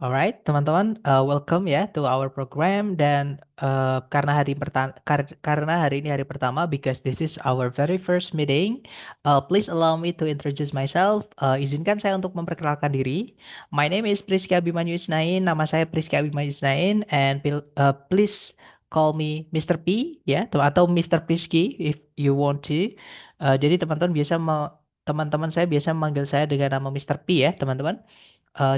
Alright, teman-teman, welcome ya to our program dan karena hari ini hari pertama, because this is our very first meeting, please allow me to introduce myself. Izinkan saya untuk memperkenalkan diri. My name is Priska Abimanyu Isnain. Nama saya Priska Abimanyu Isnain, and please call me Mr. P ya, atau Mr. Priski if you want to. Jadi teman-teman saya biasa memanggil saya dengan nama Mr. P ya, teman-teman,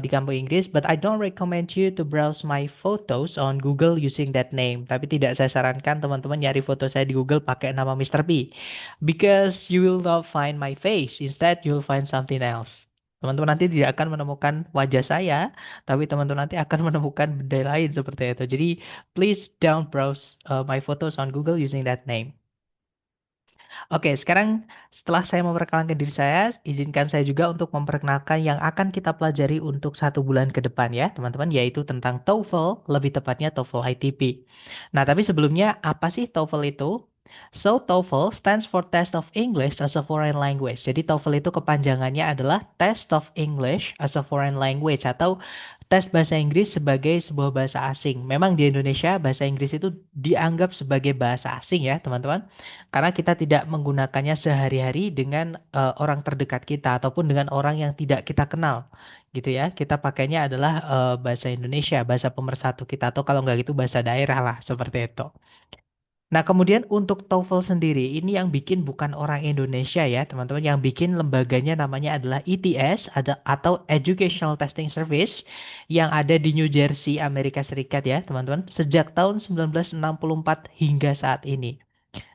di kampung Inggris, but I don't recommend you to browse my photos on Google using that name. Tapi tidak saya sarankan teman-teman nyari foto saya di Google pakai nama Mr. P, because you will not find my face. Instead, you will find something else. Teman-teman nanti tidak akan menemukan wajah saya, tapi teman-teman nanti akan menemukan benda lain seperti itu. Jadi, please don't browse my photos on Google using that name. Oke, sekarang setelah saya memperkenalkan diri saya, izinkan saya juga untuk memperkenalkan yang akan kita pelajari untuk 1 bulan ke depan ya, teman-teman, yaitu tentang TOEFL, lebih tepatnya TOEFL ITP. Nah, tapi sebelumnya, apa sih TOEFL itu? So, TOEFL stands for Test of English as a Foreign Language. Jadi, TOEFL itu kepanjangannya adalah Test of English as a Foreign Language, atau tes bahasa Inggris sebagai sebuah bahasa asing. Memang di Indonesia, bahasa Inggris itu dianggap sebagai bahasa asing ya, teman-teman, karena kita tidak menggunakannya sehari-hari dengan orang terdekat kita ataupun dengan orang yang tidak kita kenal gitu ya. Kita pakainya adalah bahasa Indonesia, bahasa pemersatu kita, atau kalau nggak gitu bahasa daerah lah seperti itu. Nah, kemudian untuk TOEFL sendiri, ini yang bikin bukan orang Indonesia ya, teman-teman. Yang bikin lembaganya namanya adalah ETS, atau Educational Testing Service, yang ada di New Jersey, Amerika Serikat ya, teman-teman. Sejak tahun 1964 hingga saat ini.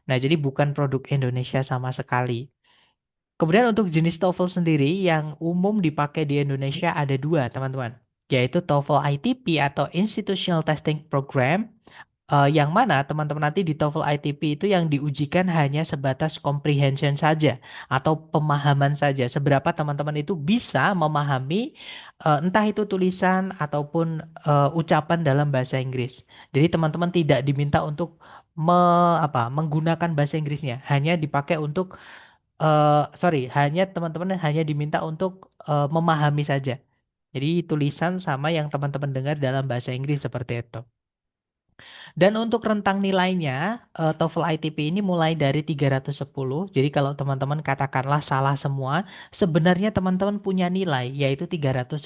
Nah, jadi bukan produk Indonesia sama sekali. Kemudian untuk jenis TOEFL sendiri yang umum dipakai di Indonesia ada dua, teman-teman. Yaitu TOEFL ITP atau Institutional Testing Program, yang mana teman-teman nanti di TOEFL ITP itu yang diujikan hanya sebatas comprehension saja atau pemahaman saja. Seberapa teman-teman itu bisa memahami entah itu tulisan ataupun ucapan dalam bahasa Inggris. Jadi teman-teman tidak diminta untuk menggunakan bahasa Inggrisnya, hanya dipakai untuk hanya teman-teman hanya diminta untuk memahami saja. Jadi tulisan sama yang teman-teman dengar dalam bahasa Inggris seperti itu. Dan untuk rentang nilainya, TOEFL ITP ini mulai dari 310. Jadi kalau teman-teman katakanlah salah semua, sebenarnya teman-teman punya nilai yaitu 310.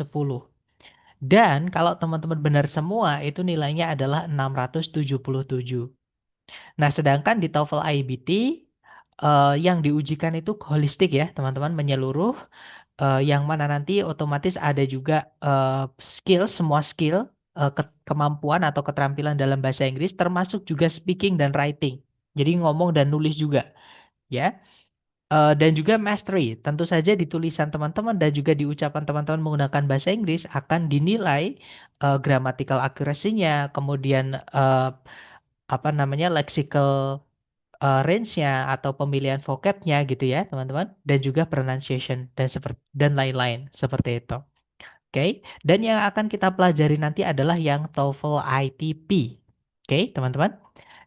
Dan kalau teman-teman benar semua, itu nilainya adalah 677. Nah, sedangkan di TOEFL IBT yang diujikan itu holistik ya, teman-teman, menyeluruh, yang mana nanti otomatis ada juga semua skill, kemampuan atau keterampilan dalam bahasa Inggris, termasuk juga speaking dan writing. Jadi ngomong dan nulis juga, ya. Dan juga mastery. Tentu saja di tulisan teman-teman dan juga di ucapan teman-teman menggunakan bahasa Inggris akan dinilai grammatical accuracy-nya, kemudian apa namanya, lexical range-nya atau pemilihan vocab-nya gitu ya, teman-teman, dan juga pronunciation dan lain-lain seperti itu. Oke, dan yang akan kita pelajari nanti adalah yang TOEFL ITP. Oke, teman-teman.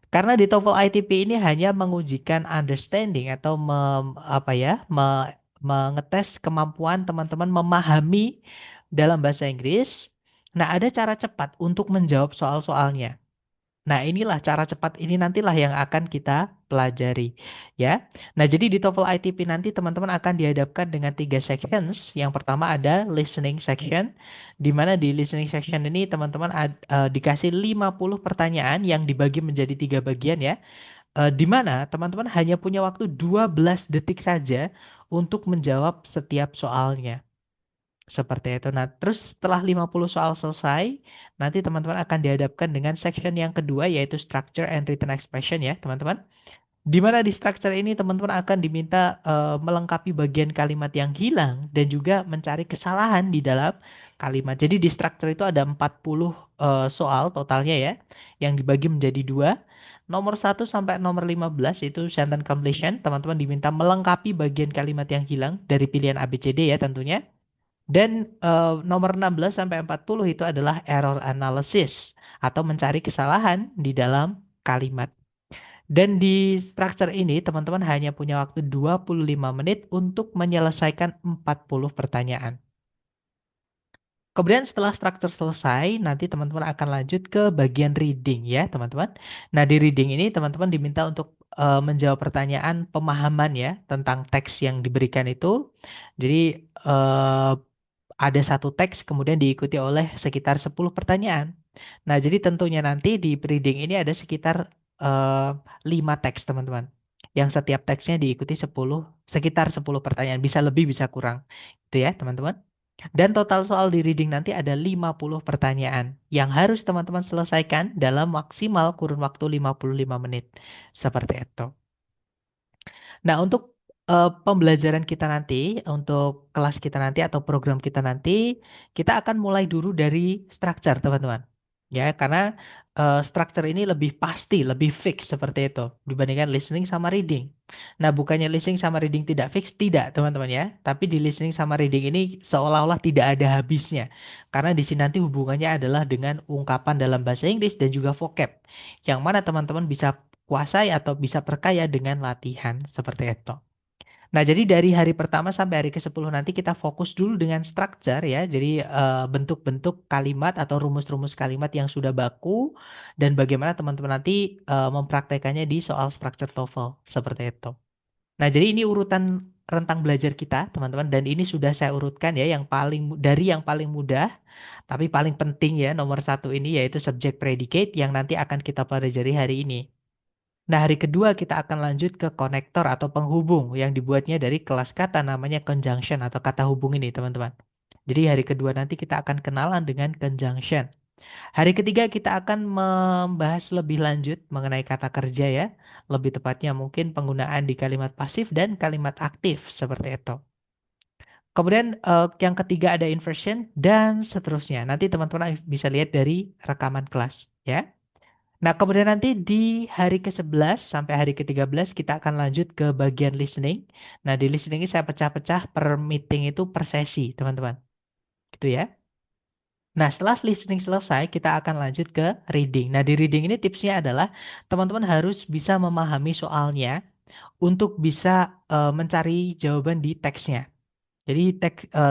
Karena di TOEFL ITP ini hanya mengujikan understanding atau mengetes kemampuan teman-teman memahami dalam bahasa Inggris. Nah, ada cara cepat untuk menjawab soal-soalnya. Nah, inilah cara cepat ini nantilah yang akan kita pelajari, ya. Nah, jadi di TOEFL ITP nanti teman-teman akan dihadapkan dengan 3 sections. Yang pertama ada listening section, di mana di listening section ini teman-teman dikasih 50 pertanyaan yang dibagi menjadi 3 bagian ya. Di mana teman-teman hanya punya waktu 12 detik saja untuk menjawab setiap soalnya. Seperti itu. Nah, terus setelah 50 soal selesai, nanti teman-teman akan dihadapkan dengan section yang kedua yaitu structure and written expression ya, teman-teman. Di mana di structure ini teman-teman akan diminta melengkapi bagian kalimat yang hilang dan juga mencari kesalahan di dalam kalimat. Jadi di structure itu ada 40 soal totalnya ya, yang dibagi menjadi dua. Nomor 1 sampai nomor 15 itu sentence completion. Teman-teman diminta melengkapi bagian kalimat yang hilang dari pilihan A, B, C, D ya tentunya. Dan nomor 16 sampai 40 itu adalah error analysis atau mencari kesalahan di dalam kalimat. Dan di structure ini teman-teman hanya punya waktu 25 menit untuk menyelesaikan 40 pertanyaan. Kemudian setelah structure selesai, nanti teman-teman akan lanjut ke bagian reading ya, teman-teman. Nah, di reading ini teman-teman diminta untuk menjawab pertanyaan pemahaman ya tentang teks yang diberikan itu. Jadi ada satu teks kemudian diikuti oleh sekitar 10 pertanyaan. Nah, jadi tentunya nanti di reading ini ada sekitar eh, 5 teks, teman-teman. Yang setiap teksnya diikuti sekitar 10 pertanyaan. Bisa lebih, bisa kurang. Itu ya, teman-teman. Dan total soal di reading nanti ada 50 pertanyaan yang harus teman-teman selesaikan dalam maksimal kurun waktu 55 menit. Seperti itu. Nah, untuk pembelajaran kita nanti, untuk kelas kita nanti atau program kita nanti, kita akan mulai dulu dari structure, teman-teman. Ya, karena structure ini lebih pasti, lebih fix seperti itu dibandingkan listening sama reading. Nah, bukannya listening sama reading tidak fix, tidak, teman-teman ya. Tapi di listening sama reading ini seolah-olah tidak ada habisnya. Karena di sini nanti hubungannya adalah dengan ungkapan dalam bahasa Inggris dan juga vocab. Yang mana teman-teman bisa kuasai atau bisa perkaya dengan latihan seperti itu. Nah, jadi dari hari pertama sampai hari ke-10 nanti kita fokus dulu dengan structure ya. Jadi bentuk-bentuk kalimat atau rumus-rumus kalimat yang sudah baku dan bagaimana teman-teman nanti mempraktekannya di soal structure TOEFL seperti itu. Nah, jadi ini urutan rentang belajar kita, teman-teman, dan ini sudah saya urutkan ya yang dari yang paling mudah tapi paling penting ya nomor satu ini yaitu subject predicate yang nanti akan kita pelajari hari ini. Nah, hari kedua kita akan lanjut ke konektor atau penghubung yang dibuatnya dari kelas kata namanya conjunction atau kata hubung ini, teman-teman. Jadi hari kedua nanti kita akan kenalan dengan conjunction. Hari ketiga kita akan membahas lebih lanjut mengenai kata kerja ya. Lebih tepatnya mungkin penggunaan di kalimat pasif dan kalimat aktif seperti itu. Kemudian yang ketiga ada inversion dan seterusnya. Nanti teman-teman bisa lihat dari rekaman kelas ya. Nah, kemudian nanti di hari ke-11 sampai hari ke-13 kita akan lanjut ke bagian listening. Nah, di listening ini saya pecah-pecah per meeting itu per sesi, teman-teman. Gitu ya. Nah, setelah listening selesai, kita akan lanjut ke reading. Nah, di reading ini tipsnya adalah teman-teman harus bisa memahami soalnya untuk bisa mencari jawaban di teksnya. Jadi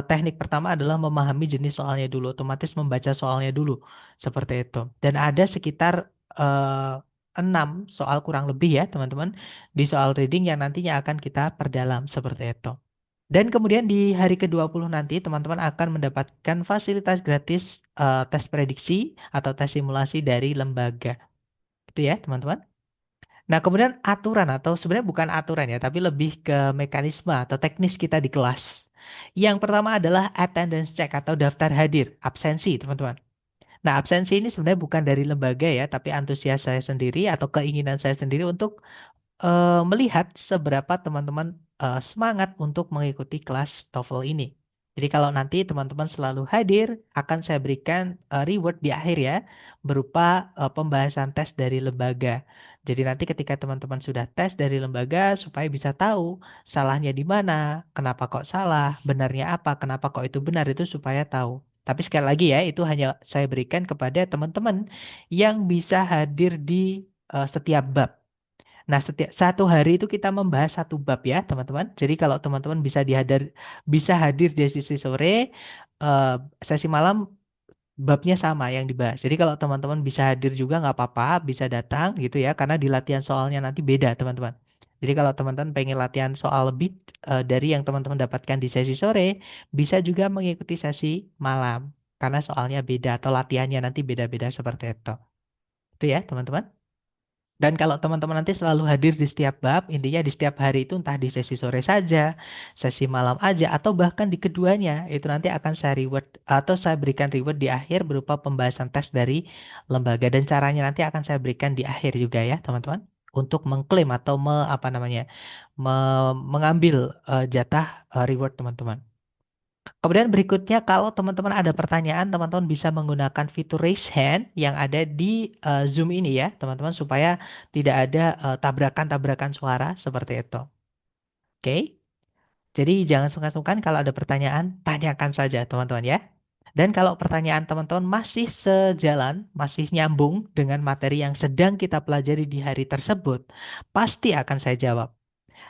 teknik pertama adalah memahami jenis soalnya dulu, otomatis membaca soalnya dulu, seperti itu. Dan ada sekitar 6 soal kurang lebih ya teman-teman di soal reading yang nantinya akan kita perdalam seperti itu. Dan kemudian di hari ke-20 nanti teman-teman akan mendapatkan fasilitas gratis tes prediksi atau tes simulasi dari lembaga. Itu ya teman-teman. Nah, kemudian aturan atau sebenarnya bukan aturan ya, tapi lebih ke mekanisme atau teknis kita di kelas. Yang pertama adalah attendance check atau daftar hadir, absensi, teman-teman. Nah, absensi ini sebenarnya bukan dari lembaga ya, tapi antusias saya sendiri atau keinginan saya sendiri untuk melihat seberapa teman-teman semangat untuk mengikuti kelas TOEFL ini. Jadi kalau nanti teman-teman selalu hadir, akan saya berikan reward di akhir ya, berupa pembahasan tes dari lembaga. Jadi nanti ketika teman-teman sudah tes dari lembaga, supaya bisa tahu salahnya di mana, kenapa kok salah, benarnya apa, kenapa kok itu benar, itu supaya tahu. Tapi sekali lagi ya, itu hanya saya berikan kepada teman-teman yang bisa hadir di setiap bab. Nah, setiap satu hari itu kita membahas satu bab ya, teman-teman. Jadi kalau teman-teman bisa hadir di sesi sore, eh, sesi malam babnya sama yang dibahas. Jadi kalau teman-teman bisa hadir juga nggak apa-apa, bisa datang gitu ya, karena di latihan soalnya nanti beda, teman-teman. Jadi kalau teman-teman pengen latihan soal lebih dari yang teman-teman dapatkan di sesi sore, bisa juga mengikuti sesi malam, karena soalnya beda atau latihannya nanti beda-beda seperti itu. Itu ya, teman-teman. Dan kalau teman-teman nanti selalu hadir di setiap bab, intinya di setiap hari itu entah di sesi sore saja, sesi malam aja, atau bahkan di keduanya, itu nanti akan saya reward atau saya berikan reward di akhir berupa pembahasan tes dari lembaga dan caranya nanti akan saya berikan di akhir juga ya, teman-teman, untuk mengklaim atau apa namanya, mengambil jatah reward teman-teman. Kemudian berikutnya kalau teman-teman ada pertanyaan, teman-teman bisa menggunakan fitur raise hand yang ada di Zoom ini ya, teman-teman supaya tidak ada tabrakan-tabrakan suara seperti itu. Oke? Jadi jangan sungkan-sungkan kalau ada pertanyaan, tanyakan saja teman-teman ya. Dan kalau pertanyaan teman-teman masih sejalan, masih nyambung dengan materi yang sedang kita pelajari di hari tersebut, pasti akan saya jawab.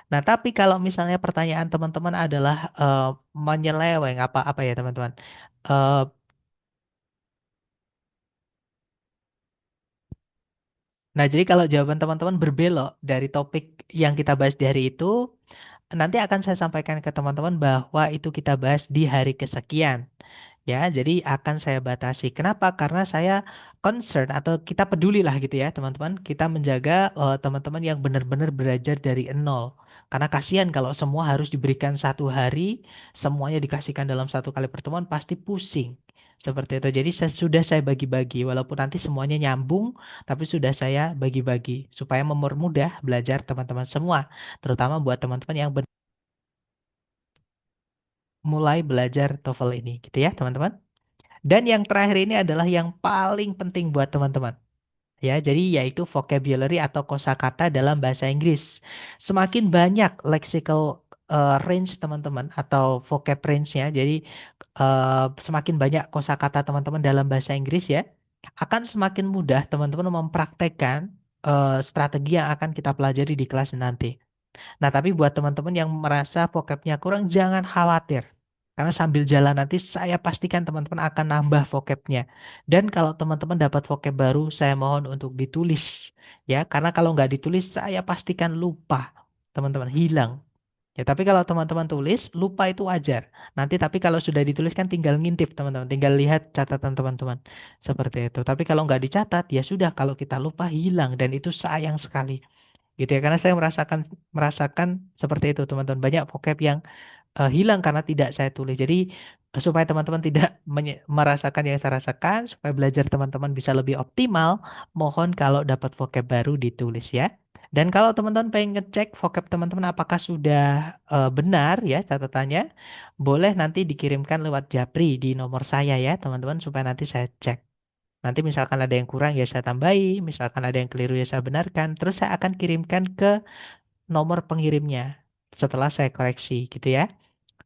Nah, tapi kalau misalnya pertanyaan teman-teman adalah menyeleweng apa apa ya teman-teman. Nah, jadi kalau jawaban teman-teman berbelok dari topik yang kita bahas di hari itu, nanti akan saya sampaikan ke teman-teman bahwa itu kita bahas di hari kesekian. Ya, jadi akan saya batasi. Kenapa? Karena saya concern atau kita peduli lah gitu ya, teman-teman. Kita menjaga teman-teman yang benar-benar belajar dari nol. Karena kasihan kalau semua harus diberikan satu hari, semuanya dikasihkan dalam satu kali pertemuan, pasti pusing. Seperti itu. Jadi sudah saya bagi-bagi, walaupun nanti semuanya nyambung, tapi sudah saya bagi-bagi supaya mempermudah belajar teman-teman semua, terutama buat teman-teman yang mulai belajar TOEFL ini, gitu ya, teman-teman. Dan yang terakhir ini adalah yang paling penting buat teman-teman. Ya, jadi yaitu vocabulary atau kosakata dalam bahasa Inggris. Semakin banyak lexical range teman-teman atau vocab range-nya. Jadi semakin banyak kosakata teman-teman dalam bahasa Inggris ya, akan semakin mudah teman-teman mempraktekkan strategi yang akan kita pelajari di kelas nanti. Nah, tapi buat teman-teman yang merasa vocabnya kurang, jangan khawatir. Karena sambil jalan nanti saya pastikan teman-teman akan nambah vocabnya. Dan kalau teman-teman dapat vocab baru, saya mohon untuk ditulis. Ya, karena kalau nggak ditulis, saya pastikan lupa. Teman-teman, hilang. Ya, tapi kalau teman-teman tulis, lupa itu wajar. Nanti tapi kalau sudah ditulis kan tinggal ngintip teman-teman. Tinggal lihat catatan teman-teman. Seperti itu. Tapi kalau nggak dicatat, ya sudah. Kalau kita lupa, hilang. Dan itu sayang sekali gitu ya, karena saya merasakan merasakan seperti itu teman-teman, banyak vocab yang hilang karena tidak saya tulis. Jadi supaya teman-teman tidak merasakan yang saya rasakan, supaya belajar teman-teman bisa lebih optimal, mohon kalau dapat vocab baru ditulis ya. Dan kalau teman-teman pengen ngecek vocab teman-teman apakah sudah benar ya catatannya, boleh nanti dikirimkan lewat Japri di nomor saya ya teman-teman, supaya nanti saya cek. Nanti misalkan ada yang kurang ya saya tambahi, misalkan ada yang keliru ya saya benarkan, terus saya akan kirimkan ke nomor pengirimnya setelah saya koreksi gitu ya.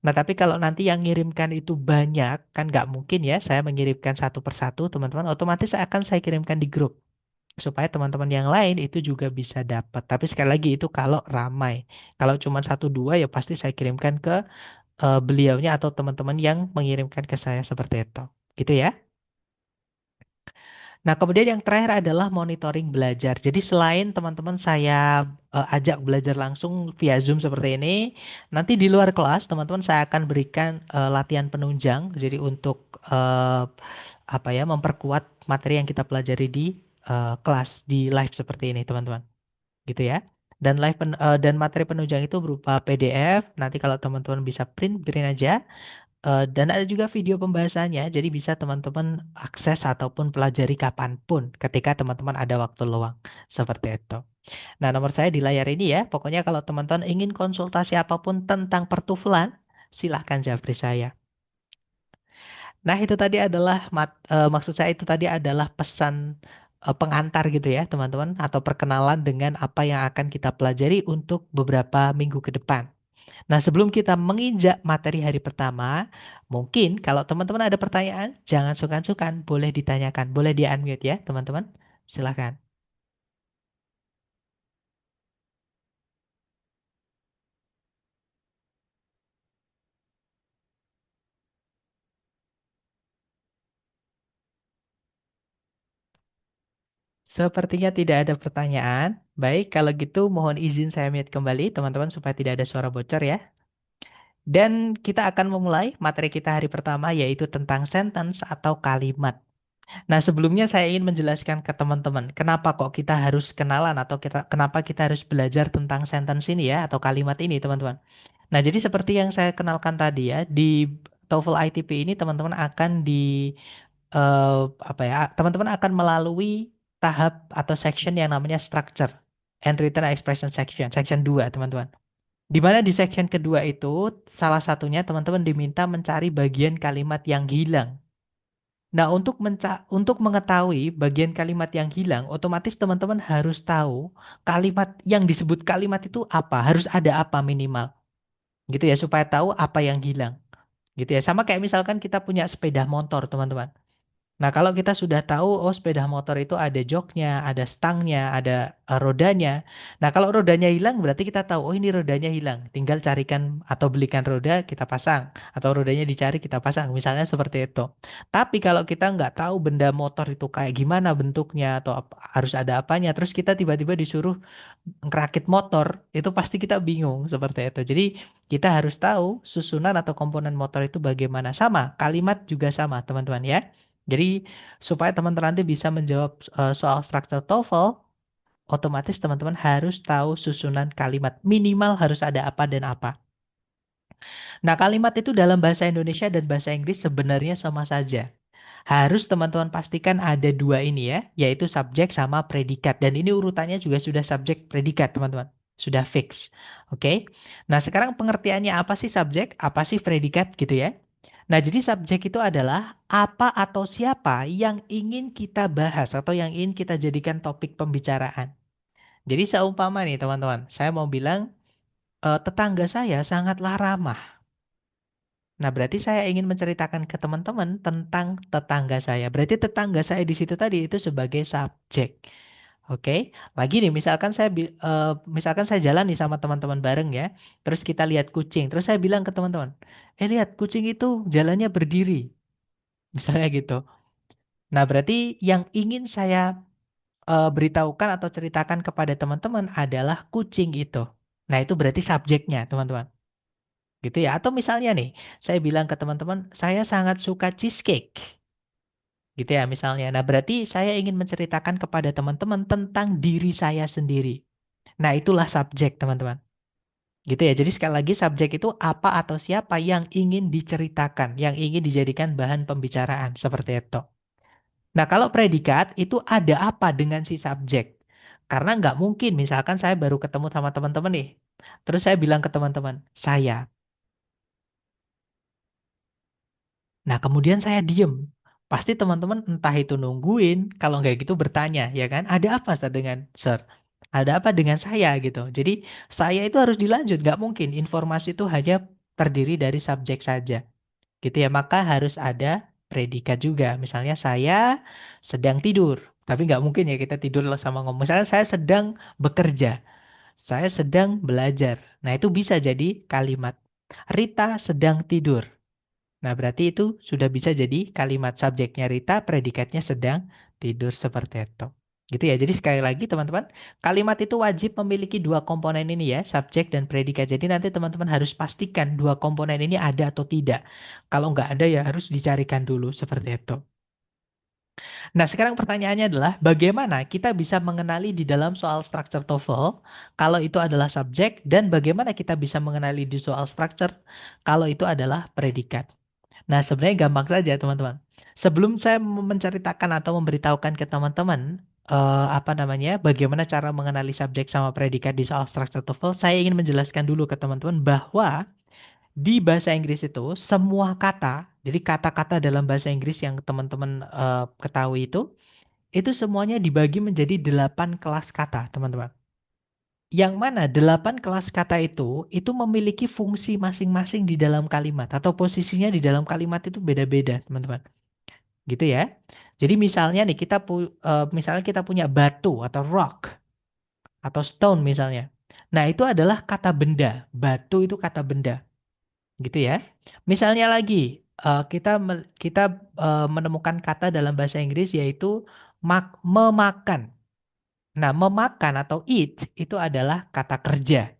Nah, tapi kalau nanti yang ngirimkan itu banyak, kan nggak mungkin ya saya mengirimkan satu persatu teman-teman, otomatis saya kirimkan di grup supaya teman-teman yang lain itu juga bisa dapat. Tapi sekali lagi itu kalau ramai. Kalau cuma satu dua ya pasti saya kirimkan ke beliaunya atau teman-teman yang mengirimkan ke saya seperti itu. Gitu ya. Nah, kemudian yang terakhir adalah monitoring belajar. Jadi selain teman-teman saya ajak belajar langsung via Zoom seperti ini, nanti di luar kelas teman-teman saya akan berikan latihan penunjang. Jadi untuk apa ya, memperkuat materi yang kita pelajari di kelas di live seperti ini, teman-teman. Gitu ya. Dan dan materi penunjang itu berupa PDF. Nanti kalau teman-teman bisa print aja. Dan ada juga video pembahasannya, jadi bisa teman-teman akses ataupun pelajari kapanpun ketika teman-teman ada waktu luang. Seperti itu. Nah, nomor saya di layar ini ya. Pokoknya kalau teman-teman ingin konsultasi apapun tentang pertufulan, silahkan japri saya. Nah, itu tadi adalah maksud saya itu tadi adalah pesan pengantar gitu ya, teman-teman, atau perkenalan dengan apa yang akan kita pelajari untuk beberapa minggu ke depan. Nah, sebelum kita menginjak materi hari pertama, mungkin kalau teman-teman ada pertanyaan, jangan sungkan-sungkan, boleh ditanyakan, boleh di-unmute ya, teman-teman. Silahkan. Sepertinya tidak ada pertanyaan. Baik, kalau gitu mohon izin saya mute kembali, teman-teman, supaya tidak ada suara bocor ya. Dan kita akan memulai materi kita hari pertama, yaitu tentang sentence atau kalimat. Nah, sebelumnya saya ingin menjelaskan ke teman-teman, kenapa kok kita harus kenalan atau kenapa kita harus belajar tentang sentence ini ya, atau kalimat ini, teman-teman. Nah, jadi seperti yang saya kenalkan tadi ya, di TOEFL ITP ini teman-teman akan apa ya? Teman-teman akan melalui tahap atau section yang namanya structure and written expression section, section 2, teman-teman. Di mana di section kedua itu salah satunya teman-teman diminta mencari bagian kalimat yang hilang. Nah, untuk mengetahui bagian kalimat yang hilang, otomatis teman-teman harus tahu kalimat yang disebut kalimat itu apa, harus ada apa minimal. Gitu ya, supaya tahu apa yang hilang. Gitu ya. Sama kayak misalkan kita punya sepeda motor, teman-teman. Nah, kalau kita sudah tahu, oh sepeda motor itu ada joknya, ada stangnya, ada rodanya. Nah, kalau rodanya hilang, berarti kita tahu, oh ini rodanya hilang. Tinggal carikan atau belikan roda, kita pasang. Atau rodanya dicari, kita pasang. Misalnya seperti itu. Tapi kalau kita nggak tahu benda motor itu kayak gimana bentuknya, atau harus ada apanya, terus kita tiba-tiba disuruh ngerakit motor, itu pasti kita bingung seperti itu. Jadi, kita harus tahu susunan atau komponen motor itu bagaimana. Sama, kalimat juga sama, teman-teman ya. Jadi supaya teman-teman nanti bisa menjawab soal structure TOEFL, otomatis teman-teman harus tahu susunan kalimat. Minimal harus ada apa dan apa. Nah, kalimat itu dalam bahasa Indonesia dan bahasa Inggris sebenarnya sama saja. Harus teman-teman pastikan ada dua ini ya, yaitu subjek sama predikat. Dan ini urutannya juga sudah subjek predikat, teman-teman. Sudah fix. Oke. Nah, sekarang pengertiannya apa sih subjek, apa sih predikat gitu ya. Nah, jadi subjek itu adalah apa atau siapa yang ingin kita bahas atau yang ingin kita jadikan topik pembicaraan. Jadi seumpama nih teman-teman, saya mau bilang tetangga saya sangatlah ramah. Nah, berarti saya ingin menceritakan ke teman-teman tentang tetangga saya. Berarti tetangga saya di situ tadi itu sebagai subjek. Oke, lagi nih misalkan saya jalan nih sama teman-teman bareng ya. Terus kita lihat kucing. Terus saya bilang ke teman-teman, lihat kucing itu jalannya berdiri. Misalnya gitu. Nah, berarti yang ingin saya beritahukan atau ceritakan kepada teman-teman adalah kucing itu. Nah, itu berarti subjeknya, teman-teman. Gitu ya. Atau misalnya nih, saya bilang ke teman-teman, saya sangat suka cheesecake. Gitu ya, misalnya. Nah, berarti saya ingin menceritakan kepada teman-teman tentang diri saya sendiri. Nah, itulah subjek, teman-teman. Gitu ya. Jadi sekali lagi subjek itu apa atau siapa yang ingin diceritakan, yang ingin dijadikan bahan pembicaraan. Seperti itu. Nah, kalau predikat itu ada apa dengan si subjek? Karena nggak mungkin, misalkan saya baru ketemu sama teman-teman nih. Terus saya bilang ke teman-teman, saya. Nah, kemudian saya diem. Pasti teman-teman entah itu nungguin, kalau nggak gitu bertanya, ya kan? Ada apa Sir, dengan Sir? Ada apa dengan saya gitu? Jadi, saya itu harus dilanjut. Nggak mungkin informasi itu hanya terdiri dari subjek saja. Gitu ya, maka harus ada predikat juga. Misalnya saya sedang tidur, tapi nggak mungkin ya kita tidur loh sama ngomong. Misalnya saya sedang bekerja, saya sedang belajar. Nah, itu bisa jadi kalimat. Rita sedang tidur. Nah, berarti itu sudah bisa jadi kalimat, subjeknya Rita, predikatnya sedang tidur, seperti itu. Gitu ya. Jadi sekali lagi teman-teman, kalimat itu wajib memiliki dua komponen ini ya, subjek dan predikat. Jadi nanti teman-teman harus pastikan dua komponen ini ada atau tidak. Kalau nggak ada ya harus dicarikan dulu, seperti itu. Nah, sekarang pertanyaannya adalah bagaimana kita bisa mengenali di dalam soal structure TOEFL kalau itu adalah subjek, dan bagaimana kita bisa mengenali di soal structure kalau itu adalah predikat. Nah, sebenarnya gampang saja, teman-teman. Sebelum saya menceritakan atau memberitahukan ke teman-teman apa namanya, bagaimana cara mengenali subjek sama predikat di soal structure TOEFL, saya ingin menjelaskan dulu ke teman-teman bahwa di bahasa Inggris itu semua kata, jadi kata-kata dalam bahasa Inggris yang teman-teman ketahui itu semuanya dibagi menjadi 8 kelas kata, teman-teman. Yang mana 8 kelas kata itu memiliki fungsi masing-masing di dalam kalimat atau posisinya di dalam kalimat itu beda-beda, teman-teman. Gitu ya. Jadi misalnya nih misalnya kita punya batu atau rock atau stone misalnya. Nah, itu adalah kata benda. Batu itu kata benda, gitu ya. Misalnya lagi kita menemukan kata dalam bahasa Inggris yaitu memakan. Nah, memakan atau eat itu adalah kata kerja.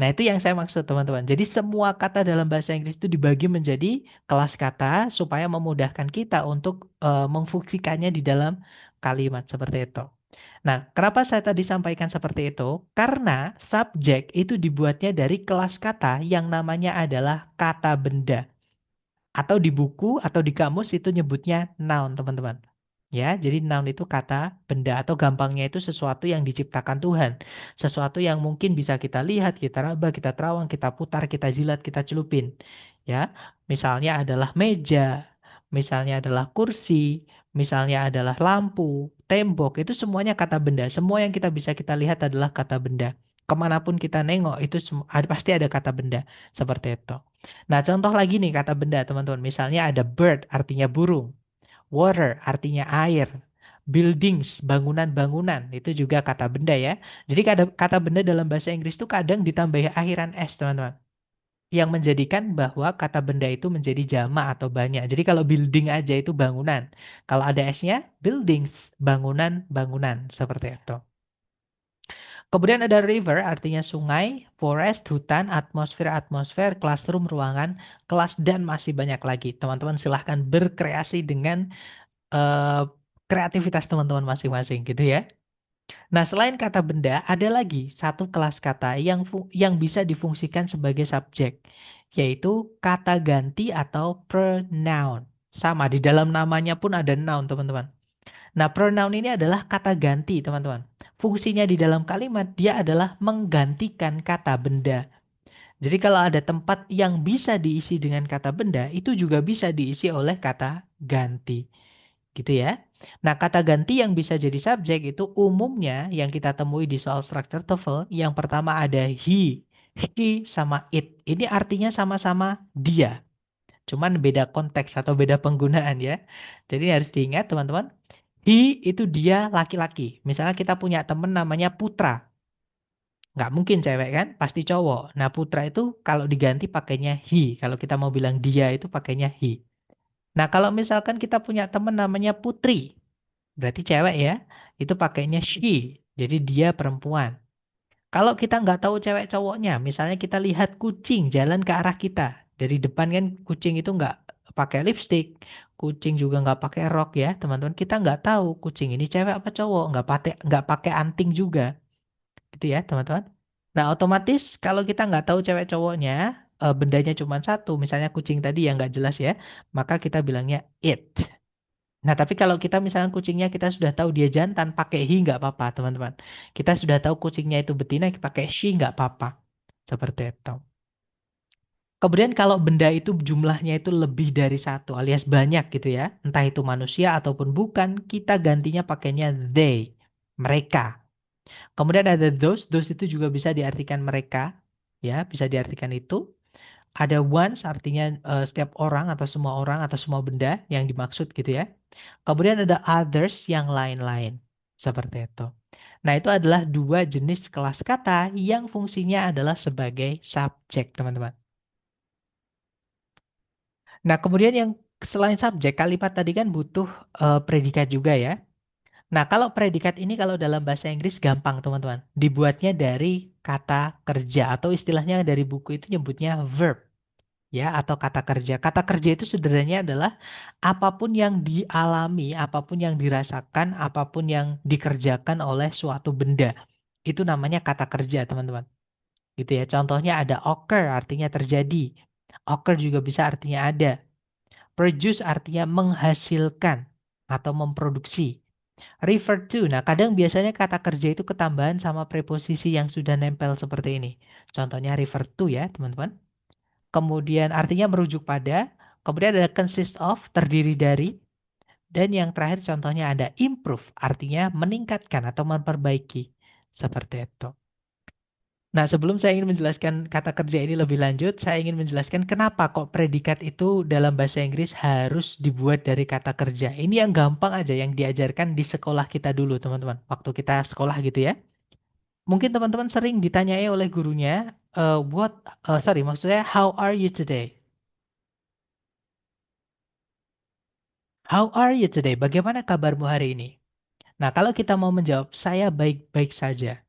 Nah, itu yang saya maksud, teman-teman. Jadi, semua kata dalam bahasa Inggris itu dibagi menjadi kelas kata supaya memudahkan kita untuk memfungsikannya di dalam kalimat seperti itu. Nah, kenapa saya tadi sampaikan seperti itu? Karena subjek itu dibuatnya dari kelas kata yang namanya adalah kata benda. Atau di buku atau di kamus itu nyebutnya noun, teman-teman. Ya, jadi noun itu kata benda atau gampangnya itu sesuatu yang diciptakan Tuhan. Sesuatu yang mungkin bisa kita lihat, kita raba, kita terawang, kita putar, kita jilat, kita celupin. Ya, misalnya adalah meja, misalnya adalah kursi, misalnya adalah lampu, tembok, itu semuanya kata benda. Semua yang kita bisa kita lihat adalah kata benda. Kemanapun kita nengok itu pasti ada kata benda seperti itu. Nah, contoh lagi nih kata benda, teman-teman. Misalnya ada bird, artinya burung. Water artinya air. Buildings, bangunan-bangunan, itu juga kata benda ya. Jadi kata benda dalam bahasa Inggris itu kadang ditambahi akhiran S, teman-teman. Yang menjadikan bahwa kata benda itu menjadi jamak atau banyak. Jadi kalau building aja itu bangunan. Kalau ada S-nya, buildings, bangunan-bangunan. Seperti itu. Kemudian ada river, artinya sungai, forest, hutan, atmosfer, classroom, ruangan, kelas, dan masih banyak lagi. Teman-teman silahkan berkreasi dengan eh, kreativitas teman-teman masing-masing gitu ya. Nah, selain kata benda, ada lagi satu kelas kata yang bisa difungsikan sebagai subjek, yaitu kata ganti atau pronoun. Sama, di dalam namanya pun ada noun, teman-teman. Nah, pronoun ini adalah kata ganti, teman-teman. Fungsinya di dalam kalimat, dia adalah menggantikan kata benda. Jadi kalau ada tempat yang bisa diisi dengan kata benda, itu juga bisa diisi oleh kata ganti. Gitu ya. Nah, kata ganti yang bisa jadi subjek itu umumnya yang kita temui di soal structure TOEFL, yang pertama ada he, she, sama it. Ini artinya sama-sama dia. Cuman beda konteks atau beda penggunaan ya. Jadi harus diingat teman-teman. He itu dia laki-laki. Misalnya kita punya teman namanya Putra. Nggak mungkin cewek kan? Pasti cowok. Nah, Putra itu kalau diganti pakainya he. Kalau kita mau bilang dia itu pakainya he. Nah, kalau misalkan kita punya teman namanya Putri. Berarti cewek ya. Itu pakainya she. Jadi dia perempuan. Kalau kita nggak tahu cewek cowoknya, misalnya kita lihat kucing jalan ke arah kita. Dari depan kan kucing itu nggak pakai lipstick. Kucing juga nggak pakai rok ya, teman-teman. Kita nggak tahu kucing ini cewek apa cowok. Nggak pakai anting juga. Gitu ya, teman-teman. Nah, otomatis kalau kita nggak tahu cewek cowoknya, bendanya cuma satu, misalnya kucing tadi yang nggak jelas ya, maka kita bilangnya it. Nah, tapi kalau kita misalnya kucingnya kita sudah tahu dia jantan, pakai he nggak apa-apa, teman-teman. Kita sudah tahu kucingnya itu betina, pakai she nggak apa-apa. Seperti itu. Kemudian kalau benda itu jumlahnya itu lebih dari satu alias banyak gitu ya, entah itu manusia ataupun bukan, kita gantinya pakainya they, mereka. Kemudian ada those itu juga bisa diartikan mereka, ya, bisa diartikan itu. Ada ones artinya setiap orang atau semua orang atau semua benda yang dimaksud gitu ya. Kemudian ada others yang lain-lain. Seperti itu. Nah, itu adalah dua jenis kelas kata yang fungsinya adalah sebagai subjek, teman-teman. Nah, kemudian yang selain subjek, kalimat tadi kan butuh predikat juga ya. Nah, kalau predikat ini kalau dalam bahasa Inggris gampang, teman-teman. Dibuatnya dari kata kerja atau istilahnya dari buku itu nyebutnya verb. Ya, atau kata kerja. Kata kerja itu sebenarnya adalah apapun yang dialami, apapun yang dirasakan, apapun yang dikerjakan oleh suatu benda. Itu namanya kata kerja, teman-teman. Gitu ya. Contohnya ada occur, artinya terjadi. Occur juga bisa artinya ada. Produce artinya menghasilkan atau memproduksi. Refer to, nah kadang biasanya kata kerja itu ketambahan sama preposisi yang sudah nempel seperti ini. Contohnya refer to ya, teman-teman. Kemudian artinya merujuk pada, kemudian ada consist of, terdiri dari, dan yang terakhir contohnya ada improve, artinya meningkatkan atau memperbaiki. Seperti itu. Nah, sebelum saya ingin menjelaskan kata kerja ini lebih lanjut, saya ingin menjelaskan kenapa kok predikat itu dalam bahasa Inggris harus dibuat dari kata kerja. Ini yang gampang aja, yang diajarkan di sekolah kita dulu, teman-teman. Waktu kita sekolah gitu ya. Mungkin teman-teman sering ditanyai oleh gurunya, maksudnya how are you today? How are you today? Bagaimana kabarmu hari ini? Nah, kalau kita mau menjawab, saya baik-baik saja.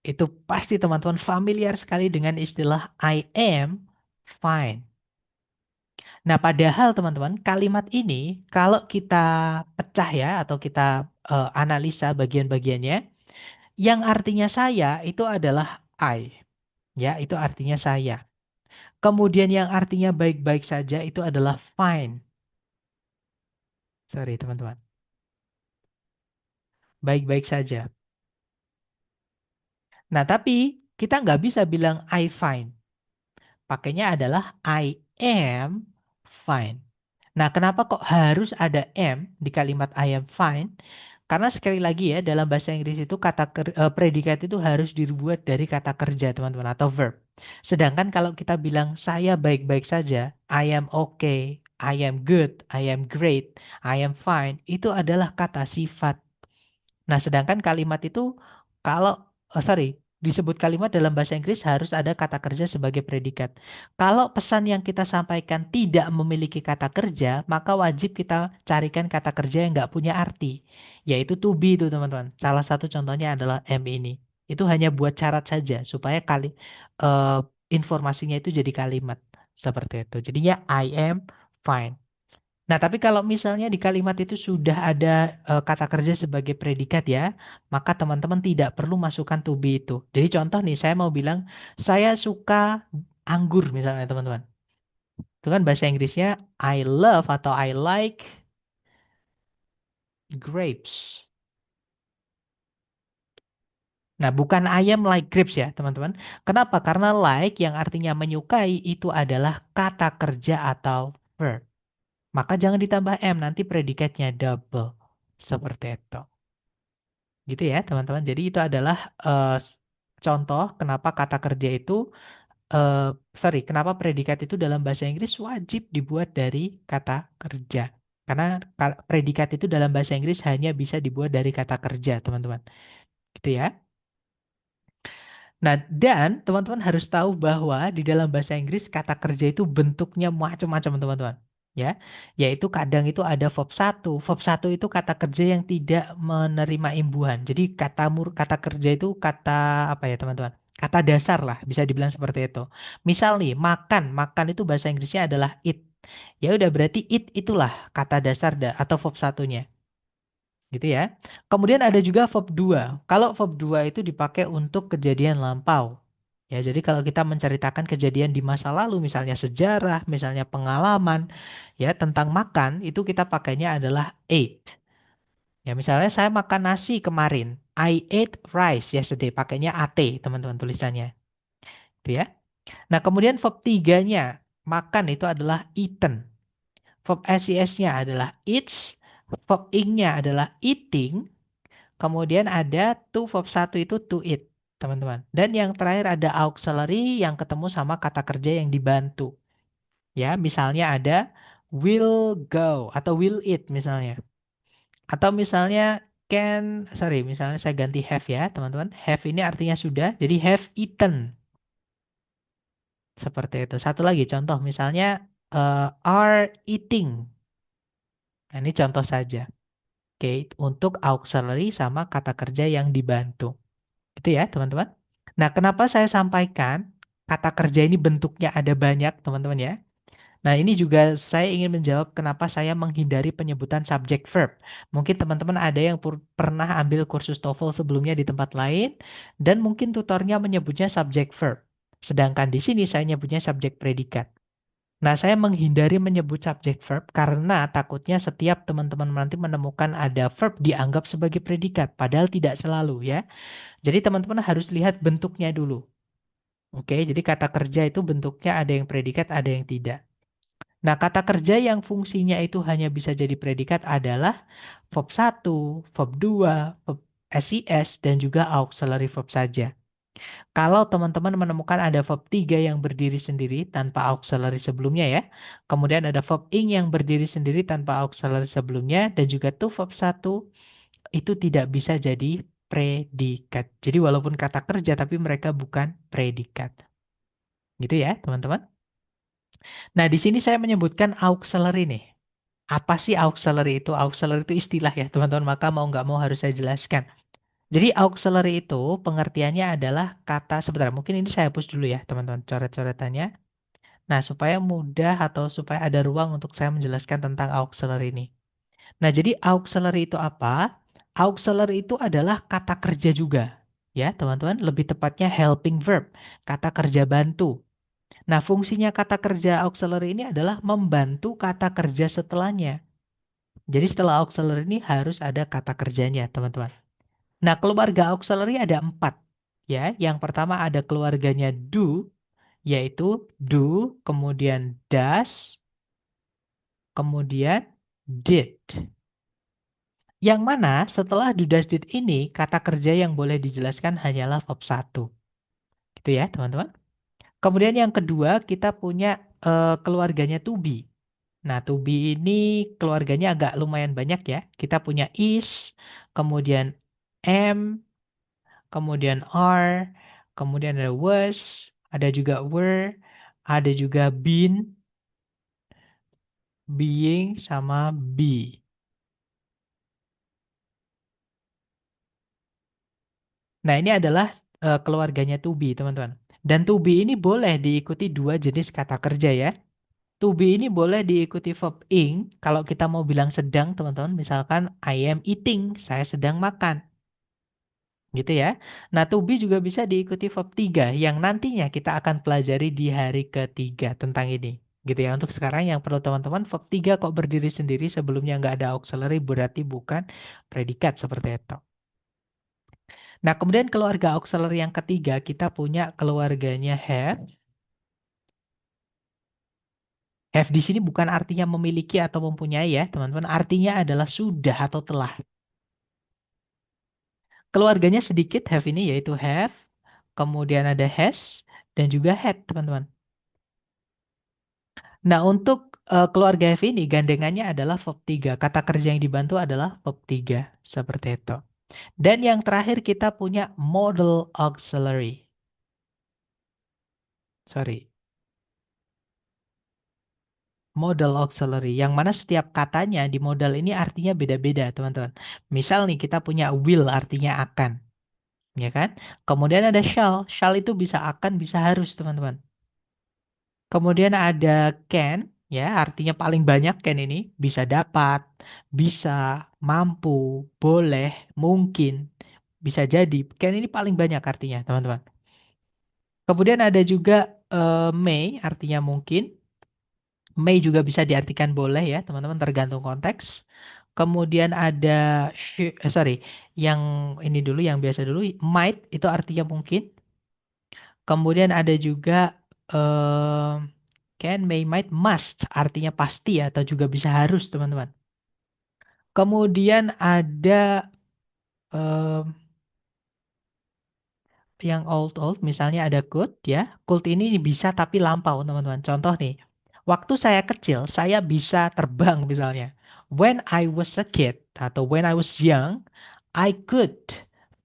Itu pasti teman-teman familiar sekali dengan istilah I am fine. Nah, padahal teman-teman, kalimat ini kalau kita pecah ya, atau kita analisa bagian-bagiannya, yang artinya saya itu adalah I. Ya, itu artinya saya. Kemudian yang artinya baik-baik saja itu adalah fine. Sorry, teman-teman. Baik-baik saja. Nah, tapi kita nggak bisa bilang I fine. Pakainya adalah I am fine. Nah, kenapa kok harus ada am di kalimat I am fine? Karena sekali lagi ya, dalam bahasa Inggris itu predikat itu harus dibuat dari kata kerja, teman-teman, atau verb. Sedangkan kalau kita bilang saya baik-baik saja, I am okay. I am good, I am great, I am fine, itu adalah kata sifat. Nah, sedangkan kalimat itu kalau sorry, disebut kalimat dalam bahasa Inggris harus ada kata kerja sebagai predikat. Kalau pesan yang kita sampaikan tidak memiliki kata kerja, maka wajib kita carikan kata kerja yang nggak punya arti, yaitu to be itu teman-teman. Salah satu contohnya adalah am ini. Itu hanya buat syarat saja supaya eh, informasinya itu jadi kalimat seperti itu. Jadinya I am fine. Nah, tapi kalau misalnya di kalimat itu sudah ada kata kerja sebagai predikat ya, maka teman-teman tidak perlu masukkan to be itu. Jadi contoh nih, saya mau bilang, saya suka anggur misalnya teman-teman. Itu kan bahasa Inggrisnya I love atau I like grapes. Nah, bukan I am like grapes ya teman-teman. Kenapa? Karena like yang artinya menyukai itu adalah kata kerja atau verb. Maka jangan ditambah am, nanti predikatnya double. Seperti itu. Gitu ya, teman-teman. Jadi itu adalah contoh kenapa kata kerja itu, eh, sorry, kenapa predikat itu dalam bahasa Inggris wajib dibuat dari kata kerja. Karena predikat itu dalam bahasa Inggris hanya bisa dibuat dari kata kerja, teman-teman. Gitu ya. Nah, dan teman-teman harus tahu bahwa di dalam bahasa Inggris kata kerja itu bentuknya macam-macam, teman-teman. Ya, yaitu kadang itu ada verb satu. Verb satu itu kata kerja yang tidak menerima imbuhan. Jadi kata kerja itu kata apa ya, teman-teman? Kata dasar lah, bisa dibilang seperti itu. Misal nih, makan. Makan itu bahasa Inggrisnya adalah eat. Ya udah berarti eat itulah kata dasar atau verb satunya. Gitu ya. Kemudian ada juga verb 2. Kalau verb 2 itu dipakai untuk kejadian lampau. Ya, jadi kalau kita menceritakan kejadian di masa lalu, misalnya sejarah, misalnya pengalaman, ya tentang makan, itu kita pakainya adalah ate. Ya, misalnya saya makan nasi kemarin. I ate rice yesterday. Pakainya at, teman-teman tulisannya. Itu ya. Nah, kemudian verb 3-nya, makan itu adalah eaten. Verb SES-nya adalah eats. Verb ing-nya adalah eating. Kemudian ada to verb satu itu to it, teman-teman. Dan yang terakhir ada auxiliary yang ketemu sama kata kerja yang dibantu. Ya, misalnya ada will go atau will eat misalnya. Atau misalnya misalnya saya ganti have ya, teman-teman. Have ini artinya sudah, jadi have eaten. Seperti itu. Satu lagi contoh misalnya are eating. Nah, ini contoh saja. Oke, untuk auxiliary sama kata kerja yang dibantu. Itu ya, teman-teman. Nah, kenapa saya sampaikan kata kerja ini bentuknya ada banyak, teman-teman ya? Nah, ini juga saya ingin menjawab kenapa saya menghindari penyebutan subject verb. Mungkin teman-teman ada yang pernah ambil kursus TOEFL sebelumnya di tempat lain, dan mungkin tutornya menyebutnya subject verb. Sedangkan di sini saya nyebutnya subject predikat. Nah, saya menghindari menyebut subject verb karena takutnya setiap teman-teman nanti menemukan ada verb dianggap sebagai predikat, padahal tidak selalu ya. Jadi teman-teman harus lihat bentuknya dulu. Oke, jadi kata kerja itu bentuknya ada yang predikat, ada yang tidak. Nah, kata kerja yang fungsinya itu hanya bisa jadi predikat adalah verb satu, verb 2, verb SIS, dan juga auxiliary verb saja. Kalau teman-teman menemukan ada verb 3 yang berdiri sendiri tanpa auxiliary sebelumnya ya, kemudian ada verb ing yang berdiri sendiri tanpa auxiliary sebelumnya, dan juga to verb satu itu tidak bisa jadi predikat. Jadi walaupun kata kerja tapi mereka bukan predikat. Gitu ya, teman-teman. Nah, di sini saya menyebutkan auxiliary nih. Apa sih auxiliary itu? Auxiliary itu istilah ya, teman-teman. Maka mau nggak mau harus saya jelaskan. Jadi auxiliary itu pengertiannya adalah kata, sebentar, mungkin ini saya hapus dulu ya, teman-teman, coret-coretannya. Nah, supaya mudah atau supaya ada ruang untuk saya menjelaskan tentang auxiliary ini. Nah, jadi auxiliary itu apa? Auxiliary itu adalah kata kerja juga. Ya, teman-teman, lebih tepatnya helping verb, kata kerja bantu. Nah, fungsinya kata kerja auxiliary ini adalah membantu kata kerja setelahnya. Jadi setelah auxiliary ini harus ada kata kerjanya, teman-teman. Nah, keluarga auxiliary ada 4. Ya, yang pertama ada keluarganya do, yaitu do, kemudian does, kemudian did. Yang mana setelah do, does, did ini, kata kerja yang boleh dijelaskan hanyalah verb satu. Gitu ya, teman-teman. Kemudian yang kedua, kita punya keluarganya to be. Nah, to be ini keluarganya agak lumayan banyak ya. Kita punya is, kemudian am, kemudian are, kemudian ada was, ada juga were, ada juga been, being, sama be. Nah, ini adalah keluarganya to be, teman-teman. Dan to be ini boleh diikuti dua jenis kata kerja ya. To be ini boleh diikuti verb ing kalau kita mau bilang sedang, teman-teman. Misalkan I am eating, saya sedang makan. Gitu ya. Nah, to be juga bisa diikuti verb 3 yang nantinya kita akan pelajari di hari ketiga tentang ini. Gitu ya. Untuk sekarang yang perlu teman-teman, verb 3 kok berdiri sendiri sebelumnya nggak ada auxiliary berarti bukan predikat seperti itu. Nah, kemudian keluarga auxiliary yang ketiga kita punya keluarganya have. Have di sini bukan artinya memiliki atau mempunyai ya, teman-teman. Artinya adalah sudah atau telah. Keluarganya sedikit have ini yaitu have, kemudian ada has, dan juga had, teman-teman. Nah, untuk keluarga have ini gandengannya adalah verb 3. Kata kerja yang dibantu adalah verb 3. Seperti itu. Dan yang terakhir kita punya modal auxiliary. Sorry. Modal auxiliary. Yang mana setiap katanya di modal ini artinya beda-beda, teman-teman. Misal nih kita punya will artinya akan. Ya kan? Kemudian ada shall. Shall itu bisa akan, bisa harus, teman-teman. Kemudian ada can, ya, artinya paling banyak can ini. Bisa dapat, bisa, mampu, boleh, mungkin, bisa jadi. Can ini paling banyak artinya, teman-teman. Kemudian ada juga may, artinya mungkin. May juga bisa diartikan boleh ya, teman-teman, tergantung konteks. Kemudian ada, sorry, yang ini dulu, yang biasa dulu, might itu artinya mungkin. Kemudian ada juga eh, can, may, might, must artinya pasti ya, atau juga bisa harus, teman-teman. Kemudian ada eh, yang old misalnya ada could ya. Could ini bisa tapi lampau, teman-teman. Contoh nih, waktu saya kecil saya bisa terbang misalnya. When I was a kid atau when I was young, I could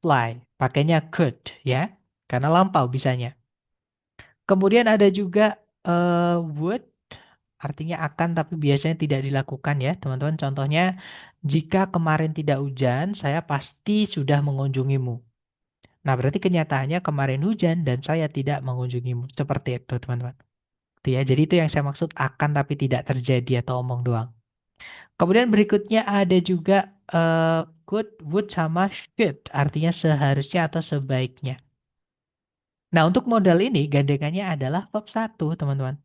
fly. Pakainya could ya, karena lampau bisanya. Kemudian ada juga would artinya akan tapi biasanya tidak dilakukan ya, teman-teman. Contohnya, jika kemarin tidak hujan, saya pasti sudah mengunjungimu. Nah, berarti kenyataannya kemarin hujan dan saya tidak mengunjungimu. Seperti itu, teman-teman. Itu ya. Jadi itu yang saya maksud akan tapi tidak terjadi atau omong doang. Kemudian berikutnya ada juga could, would, sama should. Artinya seharusnya atau sebaiknya. Nah, untuk modal ini gandengannya adalah verb 1, teman-teman.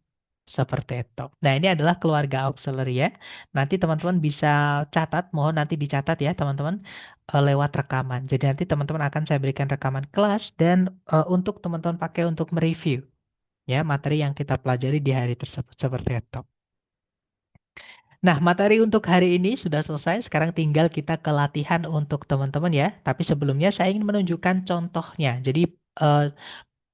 Seperti itu. Nah, ini adalah keluarga auxiliary ya. Nanti teman-teman bisa catat, mohon nanti dicatat ya teman-teman lewat rekaman. Jadi nanti teman-teman akan saya berikan rekaman kelas dan untuk teman-teman pakai untuk mereview ya materi yang kita pelajari di hari tersebut. Seperti itu. Nah, materi untuk hari ini sudah selesai. Sekarang tinggal kita ke latihan untuk teman-teman ya. Tapi sebelumnya saya ingin menunjukkan contohnya. Jadi eh,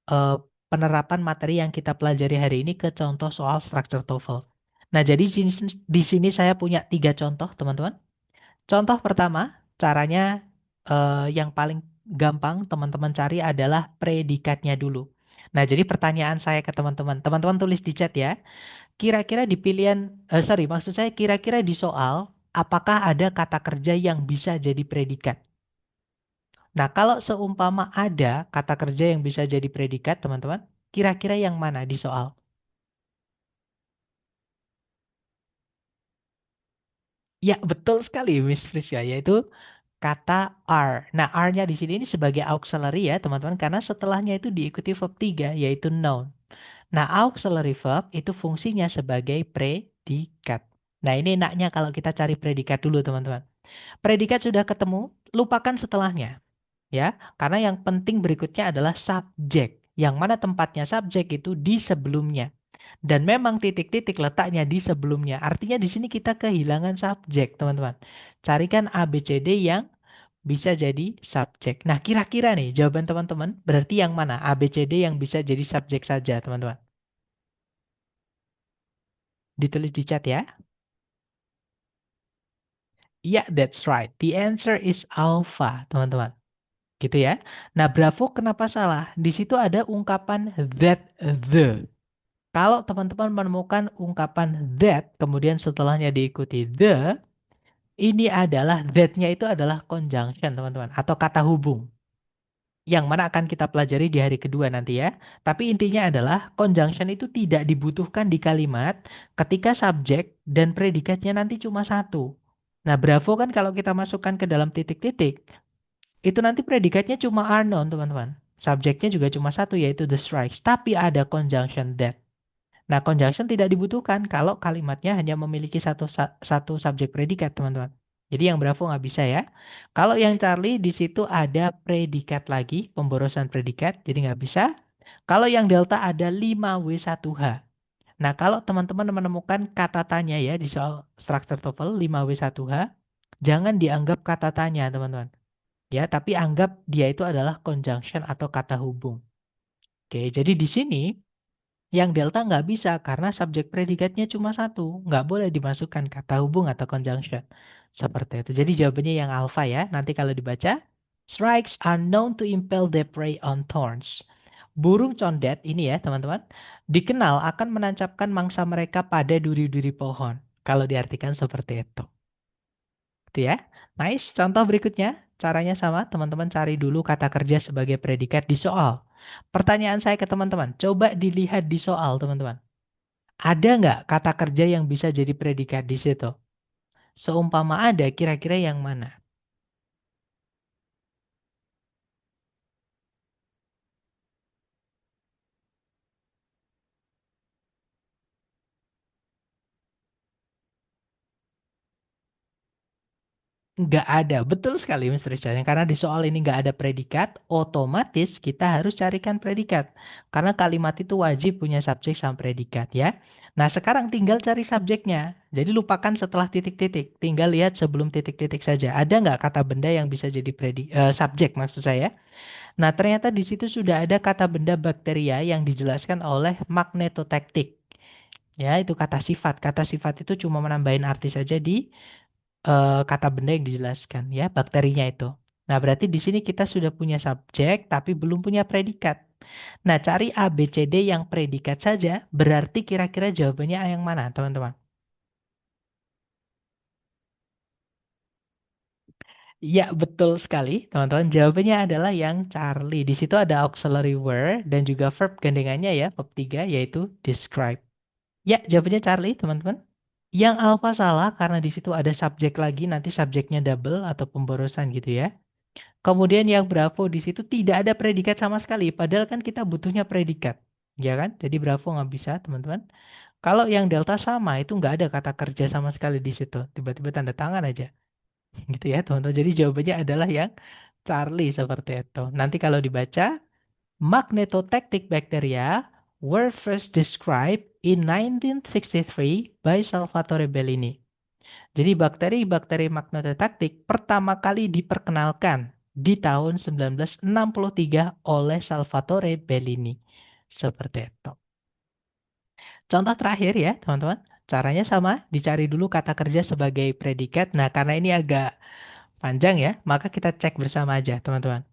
eh, penerapan materi yang kita pelajari hari ini ke contoh soal structure TOEFL. Nah, jadi di sini saya punya 3 contoh, teman-teman. Contoh pertama, caranya yang paling gampang teman-teman cari adalah predikatnya dulu. Nah, jadi pertanyaan saya ke teman-teman, teman-teman tulis di chat ya. Kira-kira di pilihan, sorry, maksud saya kira-kira di soal, apakah ada kata kerja yang bisa jadi predikat? Nah, kalau seumpama ada kata kerja yang bisa jadi predikat, teman-teman, kira-kira yang mana di soal? Ya, betul sekali, Miss Friska, yaitu kata are. Nah, are-nya di sini ini sebagai auxiliary ya, teman-teman, karena setelahnya itu diikuti verb 3, yaitu noun. Nah, auxiliary verb itu fungsinya sebagai predikat. Nah, ini enaknya kalau kita cari predikat dulu, teman-teman. Predikat sudah ketemu, lupakan setelahnya. Ya, karena yang penting berikutnya adalah subjek. Yang mana tempatnya subjek itu di sebelumnya. Dan memang titik-titik letaknya di sebelumnya. Artinya di sini kita kehilangan subjek, teman-teman. Carikan A, B, C, D yang bisa jadi subjek. Nah, kira-kira nih jawaban teman-teman berarti yang mana? A, B, C, D yang bisa jadi subjek saja, teman-teman. Ditulis di chat ya. Yeah, that's right. The answer is alpha, teman-teman. Gitu ya. Nah, Bravo kenapa salah? Di situ ada ungkapan that the. Kalau teman-teman menemukan ungkapan that, kemudian setelahnya diikuti the, ini adalah that-nya itu adalah conjunction, teman-teman, atau kata hubung. Yang mana akan kita pelajari di hari kedua nanti ya. Tapi intinya adalah conjunction itu tidak dibutuhkan di kalimat ketika subjek dan predikatnya nanti cuma satu. Nah, Bravo kan kalau kita masukkan ke dalam titik-titik, itu nanti predikatnya cuma are known, teman-teman. Subjeknya juga cuma satu, yaitu the strikes. Tapi ada conjunction that. Nah, conjunction tidak dibutuhkan kalau kalimatnya hanya memiliki satu subjek predikat, teman-teman. Jadi yang Bravo nggak bisa ya. Kalau yang Charlie di situ ada predikat lagi, pemborosan predikat, jadi nggak bisa. Kalau yang Delta ada 5W1H. Nah, kalau teman-teman menemukan kata tanya ya di soal struktur TOEFL 5W1H, jangan dianggap kata tanya, teman-teman. Ya, tapi anggap dia itu adalah conjunction atau kata hubung. Oke, jadi di sini yang delta nggak bisa karena subjek predikatnya cuma satu. Nggak boleh dimasukkan kata hubung atau conjunction. Seperti itu. Jadi jawabannya yang alpha ya. Nanti kalau dibaca. Strikes are known to impel their prey on thorns. Burung condet ini ya teman-teman. Dikenal akan menancapkan mangsa mereka pada duri-duri pohon. Kalau diartikan seperti itu. Gitu ya. Nice. Contoh berikutnya. Caranya sama. Teman-teman cari dulu kata kerja sebagai predikat di soal. Pertanyaan saya ke teman-teman. Coba dilihat di soal teman-teman. Ada nggak kata kerja yang bisa jadi predikat di situ? Seumpama ada, kira-kira yang mana? Nggak ada. Betul sekali, Mr. Richard. Karena di soal ini nggak ada predikat, otomatis kita harus carikan predikat. Karena kalimat itu wajib punya subjek sama predikat ya. Nah, sekarang tinggal cari subjeknya. Jadi lupakan setelah titik-titik. Tinggal lihat sebelum titik-titik saja. Ada nggak kata benda yang bisa jadi subjek maksud saya? Nah, ternyata di situ sudah ada kata benda bakteria yang dijelaskan oleh magnetotaktik. Ya, itu kata sifat. Kata sifat itu cuma menambahin arti saja di kata benda yang dijelaskan, ya, bakterinya itu. Nah, berarti di sini kita sudah punya subjek, tapi belum punya predikat. Nah, cari A, B, C, D yang predikat saja, berarti kira-kira jawabannya A yang mana, teman-teman? Ya, betul sekali, teman-teman. Jawabannya adalah yang Charlie. Di situ ada auxiliary word dan juga verb gandengannya ya, verb 3, yaitu describe. Ya, jawabannya Charlie, teman-teman. Yang alpha salah karena di situ ada subjek lagi, nanti subjeknya double atau pemborosan gitu ya. Kemudian yang Bravo di situ tidak ada predikat sama sekali, padahal kan kita butuhnya predikat, ya kan? Jadi Bravo nggak bisa, teman-teman. Kalau yang Delta sama, itu nggak ada kata kerja sama sekali di situ, tiba-tiba tanda tangan aja, gitu ya, teman-teman. Jadi jawabannya adalah yang Charlie seperti itu. Nanti kalau dibaca, magnetotactic bacteria were first described in 1963 by Salvatore Bellini. Jadi bakteri-bakteri magnetotaktik pertama kali diperkenalkan di tahun 1963 oleh Salvatore Bellini. Seperti itu. Contoh terakhir ya, teman-teman. Caranya sama, dicari dulu kata kerja sebagai predikat. Nah, karena ini agak panjang ya, maka kita cek bersama aja, teman-teman.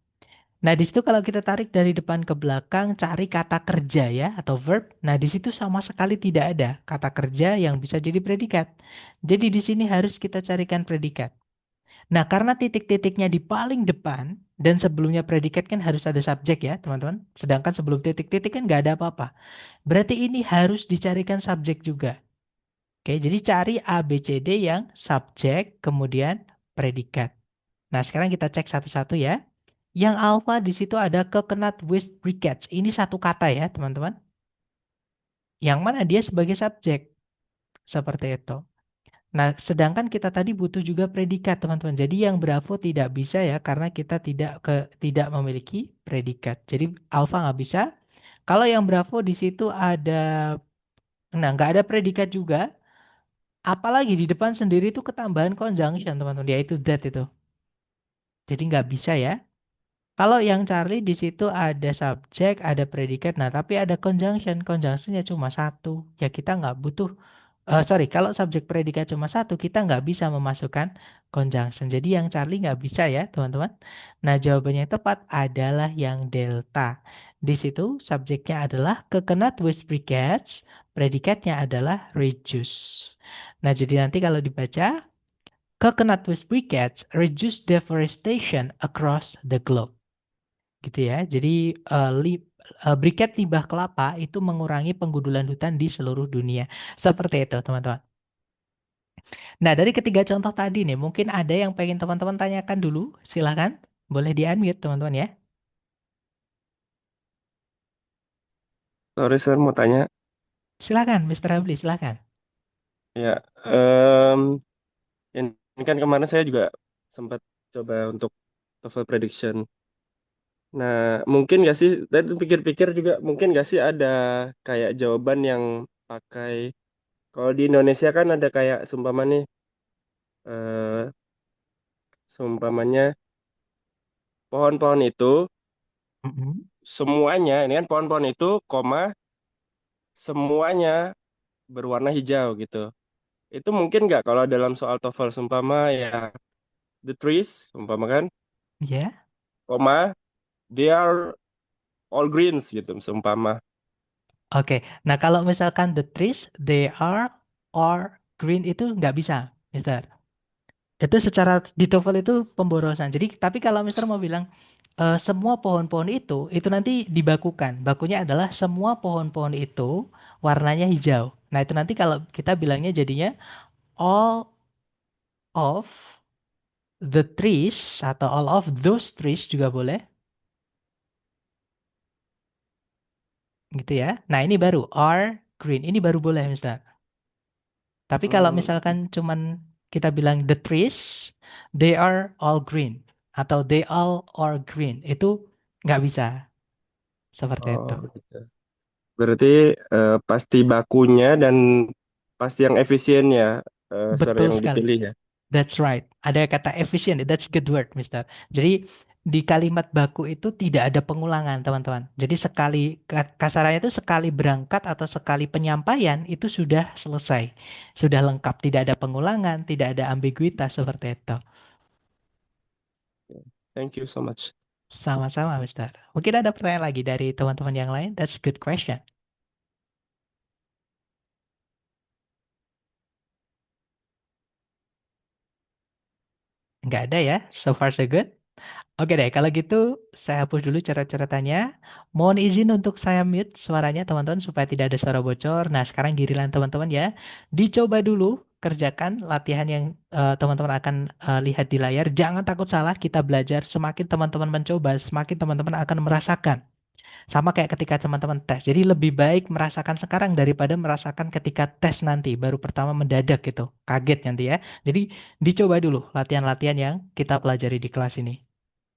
Nah, di situ kalau kita tarik dari depan ke belakang, cari kata kerja ya, atau verb. Nah, di situ sama sekali tidak ada kata kerja yang bisa jadi predikat. Jadi di sini harus kita carikan predikat. Nah, karena titik-titiknya di paling depan, dan sebelumnya predikat kan harus ada subjek ya, teman-teman. Sedangkan sebelum titik-titik kan nggak ada apa-apa. Berarti ini harus dicarikan subjek juga. Oke, jadi cari A, B, C, D yang subjek, kemudian predikat. Nah, sekarang kita cek satu-satu ya. Yang alpha di situ ada coconut with briquettes. Ini satu kata ya, teman-teman. Yang mana dia sebagai subjek. Seperti itu. Nah, sedangkan kita tadi butuh juga predikat, teman-teman. Jadi yang Bravo tidak bisa ya, karena kita tidak memiliki predikat. Jadi alpha nggak bisa. Kalau yang Bravo di situ ada, nah nggak ada predikat juga. Apalagi di depan sendiri itu ketambahan conjunction, teman-teman. Yaitu that itu. Jadi nggak bisa ya. Kalau yang Charlie di situ ada subjek, ada predikat, nah tapi ada conjunction. Conjunctionnya cuma satu. Ya kita nggak butuh Sorry, kalau subjek predikat cuma satu, kita nggak bisa memasukkan conjunction. Jadi yang Charlie nggak bisa ya, teman-teman. Nah, jawabannya yang tepat adalah yang delta. Di situ subjeknya adalah coconut with briquettes, predikatnya adalah reduce. Nah, jadi nanti kalau dibaca, coconut with briquettes reduce deforestation across the globe. Gitu ya. Jadi briket limbah kelapa itu mengurangi penggundulan hutan di seluruh dunia. Seperti itu, teman-teman. Nah, dari ketiga contoh tadi nih, mungkin ada yang pengen teman-teman tanyakan dulu. Silahkan. Boleh di-unmute, teman-teman ya. Sorry, Sir, mau tanya. Silahkan, Mr. Hamli, silahkan. Ya, em, ini kan kemarin saya juga sempat coba untuk TOEFL prediction. Nah, mungkin nggak sih, tadi pikir-pikir juga mungkin nggak sih ada kayak jawaban yang pakai, kalau di Indonesia kan ada kayak seumpama nih, eh, seumpamanya pohon-pohon itu Mm-mm. semuanya, ini kan pohon-pohon itu, koma, semuanya berwarna hijau gitu. Itu mungkin nggak kalau dalam soal TOEFL seumpama ya the trees, umpama kan, Ya. koma, they are all greens gitu, seumpama. Oke. Nah, kalau misalkan the trees, they are or green itu nggak bisa, Mister. Itu secara di TOEFL itu pemborosan. Jadi, tapi kalau Mister mau bilang semua pohon-pohon itu nanti dibakukan. Bakunya adalah semua pohon-pohon itu warnanya hijau. Nah, itu nanti kalau kita bilangnya jadinya all of the trees atau all of those trees juga boleh, gitu ya. Nah, ini baru are green. Ini baru boleh, Mister. Tapi kalau Hmm, misalkan cuman kita bilang the trees, they are all green atau they all are green, itu nggak bisa seperti oh itu. gitu. Berarti pasti bakunya dan pasti yang efisien ya, Sir, Betul yang sekali. dipilih ya. That's right. Ada kata efficient. That's good word, Mister. Jadi di kalimat baku itu tidak ada pengulangan, teman-teman. Jadi sekali kasarannya itu sekali berangkat atau sekali penyampaian itu sudah selesai. Sudah lengkap, tidak ada pengulangan, tidak ada ambiguitas seperti itu. Thank you so much. Sama-sama, Mister. Mungkin ada pertanyaan lagi dari teman-teman yang lain? That's good question. Nggak ada ya? So far so good? Oke deh, kalau gitu saya hapus dulu cara-cara tanya. Mohon izin untuk saya mute suaranya teman-teman supaya tidak ada suara bocor. Nah, sekarang giliran teman-teman ya. Dicoba dulu kerjakan latihan yang teman-teman akan lihat di layar. Jangan takut salah, kita belajar. Semakin teman-teman mencoba, semakin teman-teman akan merasakan. Sama kayak ketika teman-teman tes. Jadi lebih baik merasakan sekarang daripada merasakan ketika tes nanti. Baru pertama mendadak gitu. Kaget nanti ya. Jadi dicoba dulu latihan-latihan yang kita pelajari di kelas ini.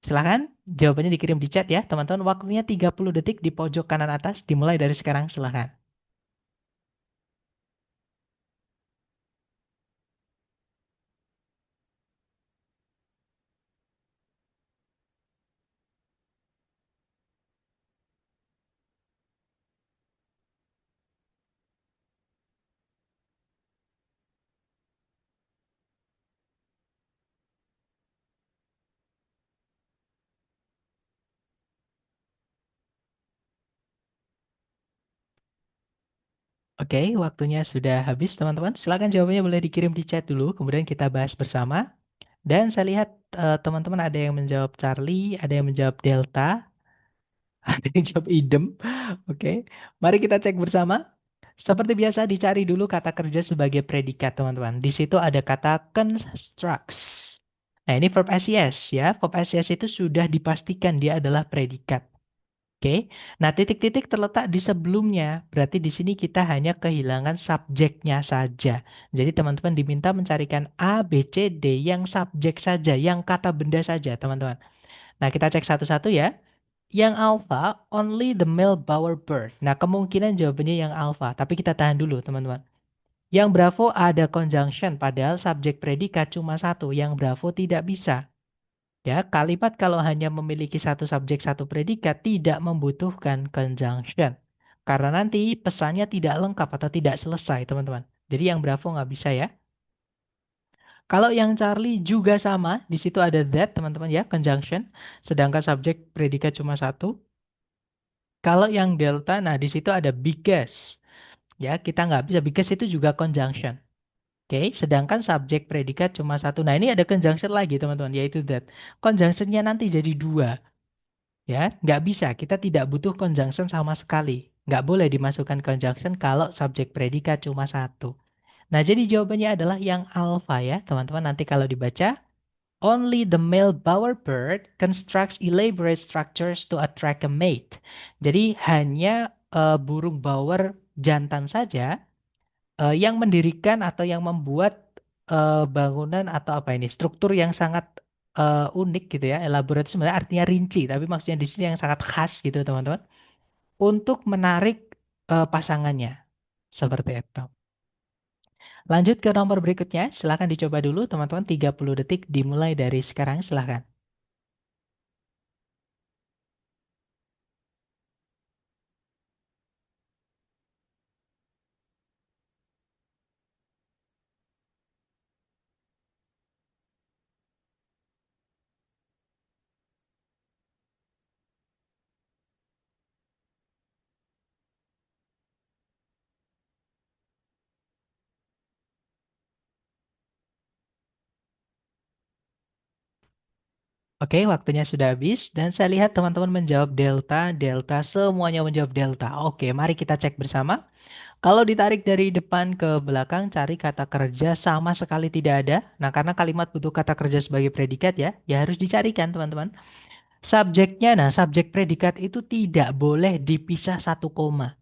Silahkan jawabannya dikirim di chat ya, teman-teman. Waktunya 30 detik di pojok kanan atas, dimulai dari sekarang, silahkan. Oke, waktunya sudah habis, teman-teman. Silahkan jawabannya boleh dikirim di chat dulu, kemudian kita bahas bersama. Dan saya lihat teman-teman ada yang menjawab Charlie, ada yang menjawab Delta, ada yang jawab idem. Oke, mari kita cek bersama. Seperti biasa, dicari dulu kata kerja sebagai predikat, teman-teman. Di situ ada kata constructs. Nah, ini verb SES ya. Verb SES itu sudah dipastikan dia adalah predikat. Oke, nah titik-titik terletak di sebelumnya. Berarti di sini kita hanya kehilangan subjeknya saja. Jadi teman-teman diminta mencarikan A, B, C, D yang subjek saja, yang kata benda saja, teman-teman. Nah, kita cek satu-satu ya. Yang alpha, only the male bowerbird. Nah, kemungkinan jawabannya yang alpha. Tapi kita tahan dulu, teman-teman. Yang bravo ada conjunction, padahal subjek predikat cuma satu. Yang bravo tidak bisa. Ya, kalimat kalau hanya memiliki satu subjek, satu predikat tidak membutuhkan conjunction. Karena nanti pesannya tidak lengkap atau tidak selesai, teman-teman. Jadi yang Bravo nggak bisa ya. Kalau yang Charlie juga sama, di situ ada that teman-teman ya, conjunction. Sedangkan subjek predikat cuma satu. Kalau yang Delta, nah di situ ada because. Ya, kita nggak bisa, because itu juga conjunction. Oke, sedangkan subjek predikat cuma satu. Nah, ini ada conjunction lagi teman-teman, yaitu that. Conjunctionnya nanti jadi dua. Ya, nggak bisa. Kita tidak butuh conjunction sama sekali. Nggak boleh dimasukkan conjunction kalau subjek predikat cuma satu. Nah, jadi jawabannya adalah yang alpha ya, teman-teman. Nanti kalau dibaca, only the male bowerbird constructs elaborate structures to attract a mate. Jadi hanya burung bower jantan saja yang mendirikan atau yang membuat bangunan atau apa ini struktur yang sangat unik gitu ya. Elaborate itu sebenarnya artinya rinci, tapi maksudnya di sini yang sangat khas gitu teman-teman. Untuk menarik pasangannya. Seperti itu. Lanjut ke nomor berikutnya. Silahkan dicoba dulu teman-teman. 30 detik dimulai dari sekarang. Silahkan. Oke, waktunya sudah habis dan saya lihat teman-teman menjawab delta, delta, semuanya menjawab delta. Oke, mari kita cek bersama. Kalau ditarik dari depan ke belakang, cari kata kerja sama sekali tidak ada. Nah, karena kalimat butuh kata kerja sebagai predikat ya, ya harus dicarikan teman-teman. Subjeknya, nah subjek predikat itu tidak boleh dipisah satu koma.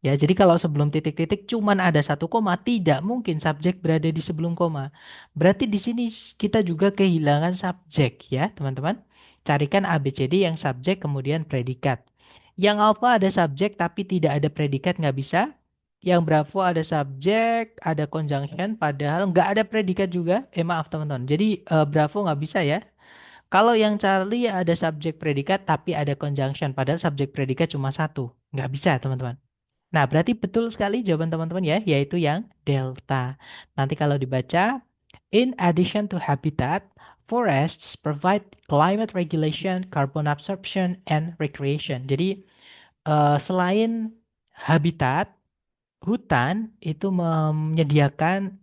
Ya, jadi kalau sebelum titik-titik cuman ada satu koma, tidak mungkin subjek berada di sebelum koma. Berarti di sini kita juga kehilangan subjek ya, teman-teman. Carikan ABCD yang subjek kemudian predikat. Yang alpha ada subjek tapi tidak ada predikat nggak bisa. Yang bravo ada subjek, ada conjunction, padahal nggak ada predikat juga. Maaf teman-teman. Jadi bravo nggak bisa ya. Kalau yang Charlie ada subjek predikat tapi ada conjunction, padahal subjek predikat cuma satu. Nggak bisa teman-teman. Nah, berarti betul sekali jawaban teman-teman ya, yaitu yang delta. Nanti kalau dibaca, in addition to habitat, forests provide climate regulation, carbon absorption, and recreation. Jadi, selain habitat, hutan itu menyediakan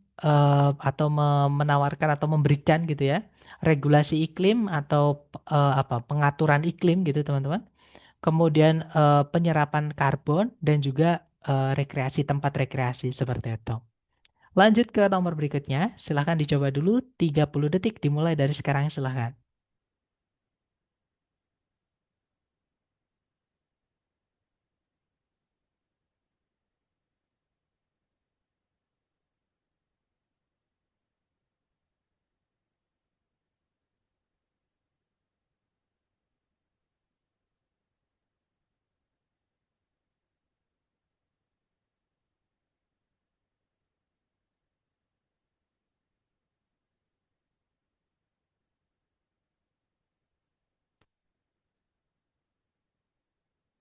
atau menawarkan atau memberikan gitu ya, regulasi iklim atau apa pengaturan iklim gitu teman-teman. Kemudian penyerapan karbon dan juga rekreasi tempat rekreasi seperti itu. Lanjut ke nomor berikutnya, silahkan dicoba dulu 30 detik dimulai dari sekarang silahkan.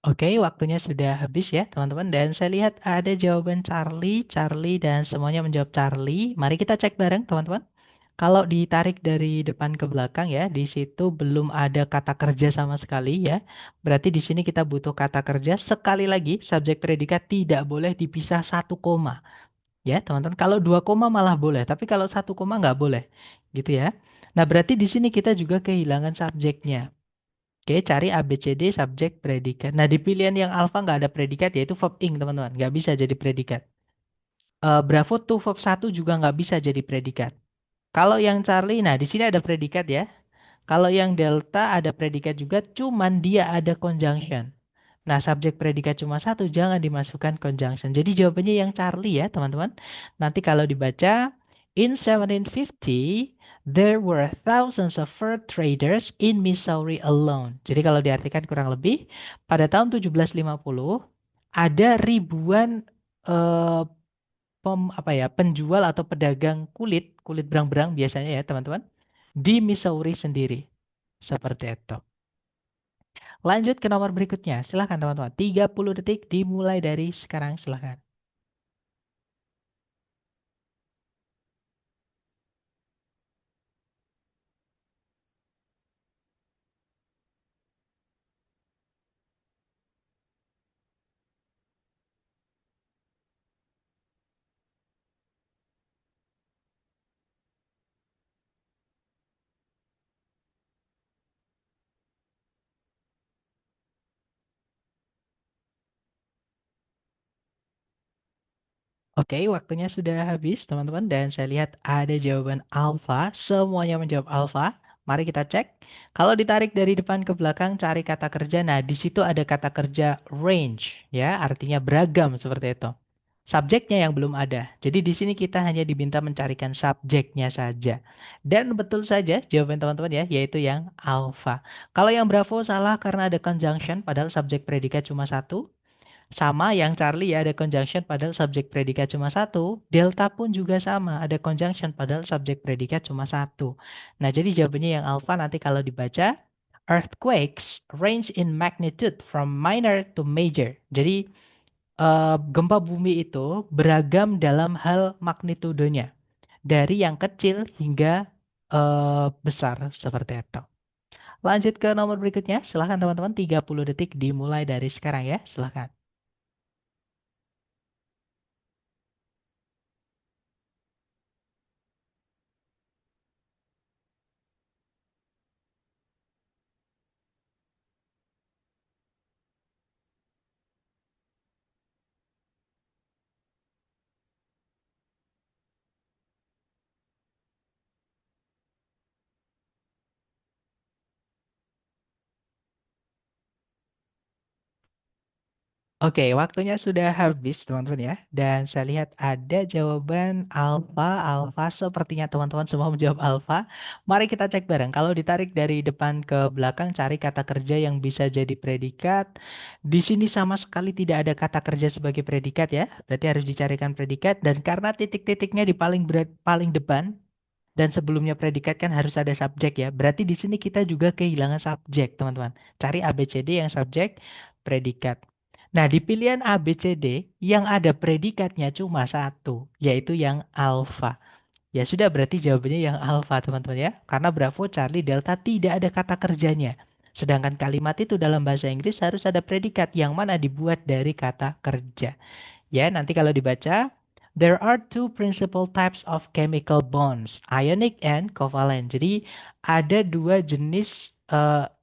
Oke, waktunya sudah habis ya teman-teman dan saya lihat ada jawaban Charlie, Charlie dan semuanya menjawab Charlie. Mari kita cek bareng teman-teman. Kalau ditarik dari depan ke belakang ya, di situ belum ada kata kerja sama sekali ya. Berarti di sini kita butuh kata kerja. Sekali lagi, subjek predikat tidak boleh dipisah satu koma. Ya, teman-teman. Kalau dua koma malah boleh, tapi kalau satu koma nggak boleh. Gitu ya. Nah, berarti di sini kita juga kehilangan subjeknya. Oke, cari ABCD subjek predikat. Nah, di pilihan yang alpha nggak ada predikat, yaitu verb ing, teman-teman. Nggak bisa jadi predikat. Bravo to verb satu juga nggak bisa jadi predikat. Kalau yang Charlie, nah di sini ada predikat ya. Kalau yang Delta ada predikat juga, cuman dia ada conjunction. Nah, subjek predikat cuma satu, jangan dimasukkan conjunction. Jadi jawabannya yang Charlie ya, teman-teman. Nanti kalau dibaca, in 1750, there were thousands of fur traders in Missouri alone. Jadi kalau diartikan kurang lebih, pada tahun 1750, ada ribuan eh, apa ya, penjual atau pedagang kulit, kulit berang-berang biasanya ya, teman-teman, di Missouri sendiri. Seperti itu. Lanjut ke nomor berikutnya. Silahkan teman-teman. 30 detik dimulai dari sekarang. Silahkan. Oke, waktunya sudah habis, teman-teman, dan saya lihat ada jawaban alfa. Semuanya menjawab alfa. Mari kita cek. Kalau ditarik dari depan ke belakang, cari kata kerja. Nah, di situ ada kata kerja range, ya, artinya beragam seperti itu. Subjeknya yang belum ada. Jadi di sini kita hanya diminta mencarikan subjeknya saja. Dan betul saja jawaban teman-teman ya, yaitu yang alfa. Kalau yang bravo salah karena ada conjunction, padahal subjek predikat cuma satu. Sama yang Charlie ya, ada conjunction padahal subjek predikat cuma satu. Delta pun juga sama, ada conjunction padahal subjek predikat cuma satu. Nah, jadi jawabannya yang alpha nanti kalau dibaca, earthquakes range in magnitude from minor to major. Jadi, gempa bumi itu beragam dalam hal magnitudenya. Dari yang kecil hingga besar seperti itu. Lanjut ke nomor berikutnya. Silahkan teman-teman, 30 detik dimulai dari sekarang ya. Silahkan. Oke, waktunya sudah habis, teman-teman ya. Dan saya lihat ada jawaban alfa. Alfa sepertinya teman-teman semua menjawab alfa. Mari kita cek bareng. Kalau ditarik dari depan ke belakang, cari kata kerja yang bisa jadi predikat. Di sini sama sekali tidak ada kata kerja sebagai predikat ya. Berarti harus dicarikan predikat. Dan karena titik-titiknya di paling depan, dan sebelumnya predikat kan harus ada subjek ya. Berarti di sini kita juga kehilangan subjek, teman-teman. Cari ABCD yang subjek, predikat. Nah, di pilihan ABCD yang ada predikatnya cuma satu, yaitu yang alfa. Ya sudah, berarti jawabannya yang alfa, teman-teman ya. Karena Bravo, Charlie, Delta tidak ada kata kerjanya. Sedangkan kalimat itu dalam bahasa Inggris harus ada predikat yang mana dibuat dari kata kerja. Ya, nanti kalau dibaca, there are two principal types of chemical bonds, ionic and covalent. Jadi ada dua jenis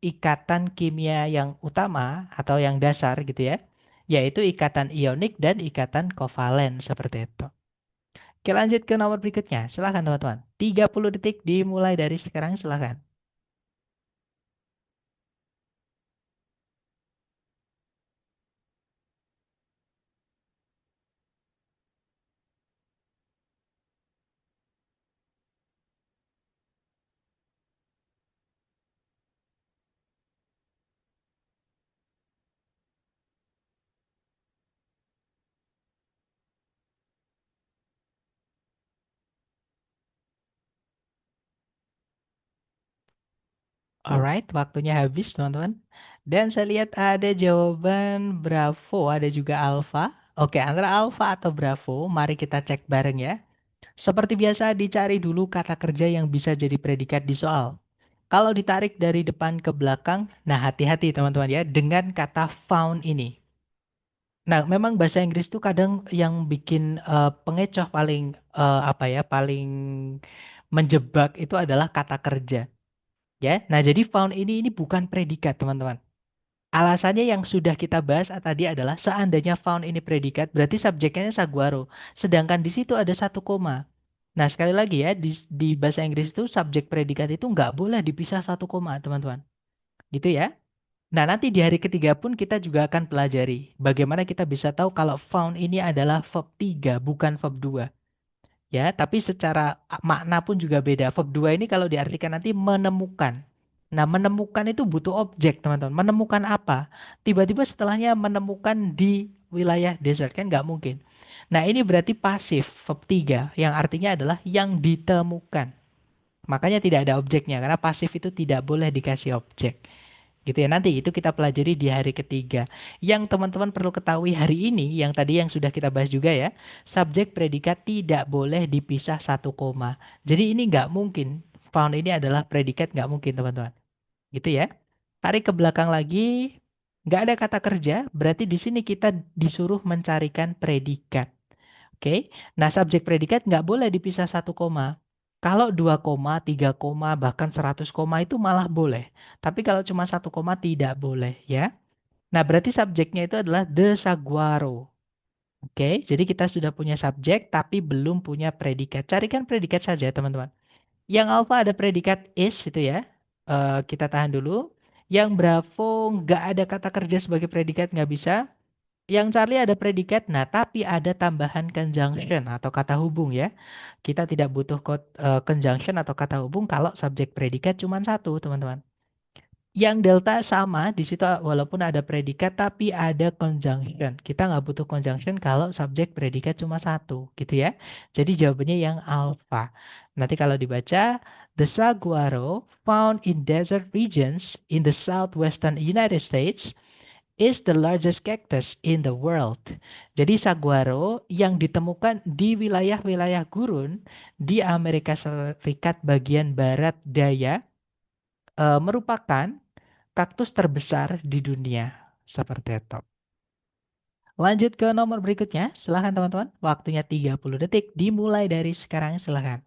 ikatan kimia yang utama atau yang dasar gitu ya, yaitu ikatan ionik dan ikatan kovalen seperti itu. Oke, lanjut ke nomor berikutnya. Silahkan teman-teman. 30 detik dimulai dari sekarang, silahkan. Alright, waktunya habis teman-teman. Dan saya lihat ada jawaban Bravo, ada juga Alpha. Oke, antara Alpha atau Bravo, mari kita cek bareng ya. Seperti biasa, dicari dulu kata kerja yang bisa jadi predikat di soal. Kalau ditarik dari depan ke belakang, nah hati-hati teman-teman ya, dengan kata found ini. Nah, memang bahasa Inggris tuh kadang yang bikin pengecoh paling apa ya, paling menjebak itu adalah kata kerja. Ya, nah jadi found ini bukan predikat teman-teman. Alasannya yang sudah kita bahas tadi adalah seandainya found ini predikat, berarti subjeknya saguaro. Sedangkan di situ ada satu koma. Nah sekali lagi ya, di bahasa Inggris itu subjek predikat itu nggak boleh dipisah satu koma teman-teman. Gitu ya. Nah nanti di hari ketiga pun kita juga akan pelajari bagaimana kita bisa tahu kalau found ini adalah verb 3 bukan verb 2. Ya, tapi secara makna pun juga beda. Verb 2 ini kalau diartikan nanti menemukan. Nah, menemukan itu butuh objek, teman-teman. Menemukan apa? Tiba-tiba setelahnya menemukan di wilayah desert, kan nggak mungkin. Nah, ini berarti pasif, verb 3, yang artinya adalah yang ditemukan. Makanya tidak ada objeknya, karena pasif itu tidak boleh dikasih objek. Gitu ya, nanti itu kita pelajari di hari ketiga. Yang teman-teman perlu ketahui hari ini, yang tadi yang sudah kita bahas juga ya, subjek predikat tidak boleh dipisah satu koma. Jadi ini nggak mungkin. Found ini adalah predikat nggak mungkin teman-teman. Gitu ya. Tarik ke belakang lagi, nggak ada kata kerja, berarti di sini kita disuruh mencarikan predikat. Oke, nah subjek predikat nggak boleh dipisah satu koma. Kalau 2 koma, 3 koma, bahkan 100 koma itu malah boleh. Tapi kalau cuma satu koma tidak boleh ya. Nah berarti subjeknya itu adalah the saguaro. Oke, jadi kita sudah punya subjek tapi belum punya predikat. Carikan predikat saja, teman-teman. Yang alpha ada predikat is itu ya. Kita tahan dulu. Yang Bravo nggak ada kata kerja sebagai predikat, nggak bisa. Yang Charlie ada predikat, nah tapi ada tambahan conjunction atau kata hubung ya. Kita tidak butuh conjunction atau kata hubung kalau subjek predikat cuma satu, teman-teman. Yang delta sama, di situ walaupun ada predikat tapi ada conjunction. Kita nggak butuh conjunction kalau subjek predikat cuma satu, gitu ya. Jadi jawabannya yang alpha. Nanti kalau dibaca, the saguaro found in desert regions in the southwestern United States is the largest cactus in the world. Jadi saguaro yang ditemukan di wilayah-wilayah gurun di Amerika Serikat bagian barat daya merupakan kaktus terbesar di dunia. Seperti itu. Lanjut ke nomor berikutnya. Silahkan teman-teman. Waktunya 30 detik. Dimulai dari sekarang. Silahkan.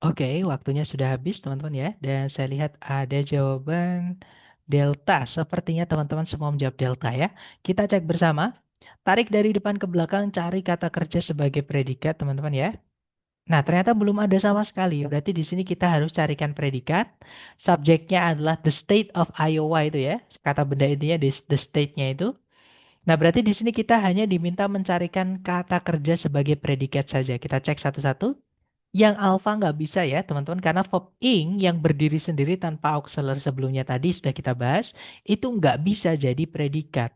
Oke, waktunya sudah habis teman-teman ya. Dan saya lihat ada jawaban delta. Sepertinya teman-teman semua menjawab delta ya. Kita cek bersama. Tarik dari depan ke belakang, cari kata kerja sebagai predikat teman-teman ya. Nah, ternyata belum ada sama sekali. Berarti di sini kita harus carikan predikat. Subjeknya adalah the state of Iowa itu ya. Kata benda intinya the state-nya itu. Nah, berarti di sini kita hanya diminta mencarikan kata kerja sebagai predikat saja. Kita cek satu-satu. Yang alpha nggak bisa ya, teman-teman. Karena verb ing yang berdiri sendiri tanpa auxiliary sebelumnya tadi sudah kita bahas. Itu nggak bisa jadi predikat.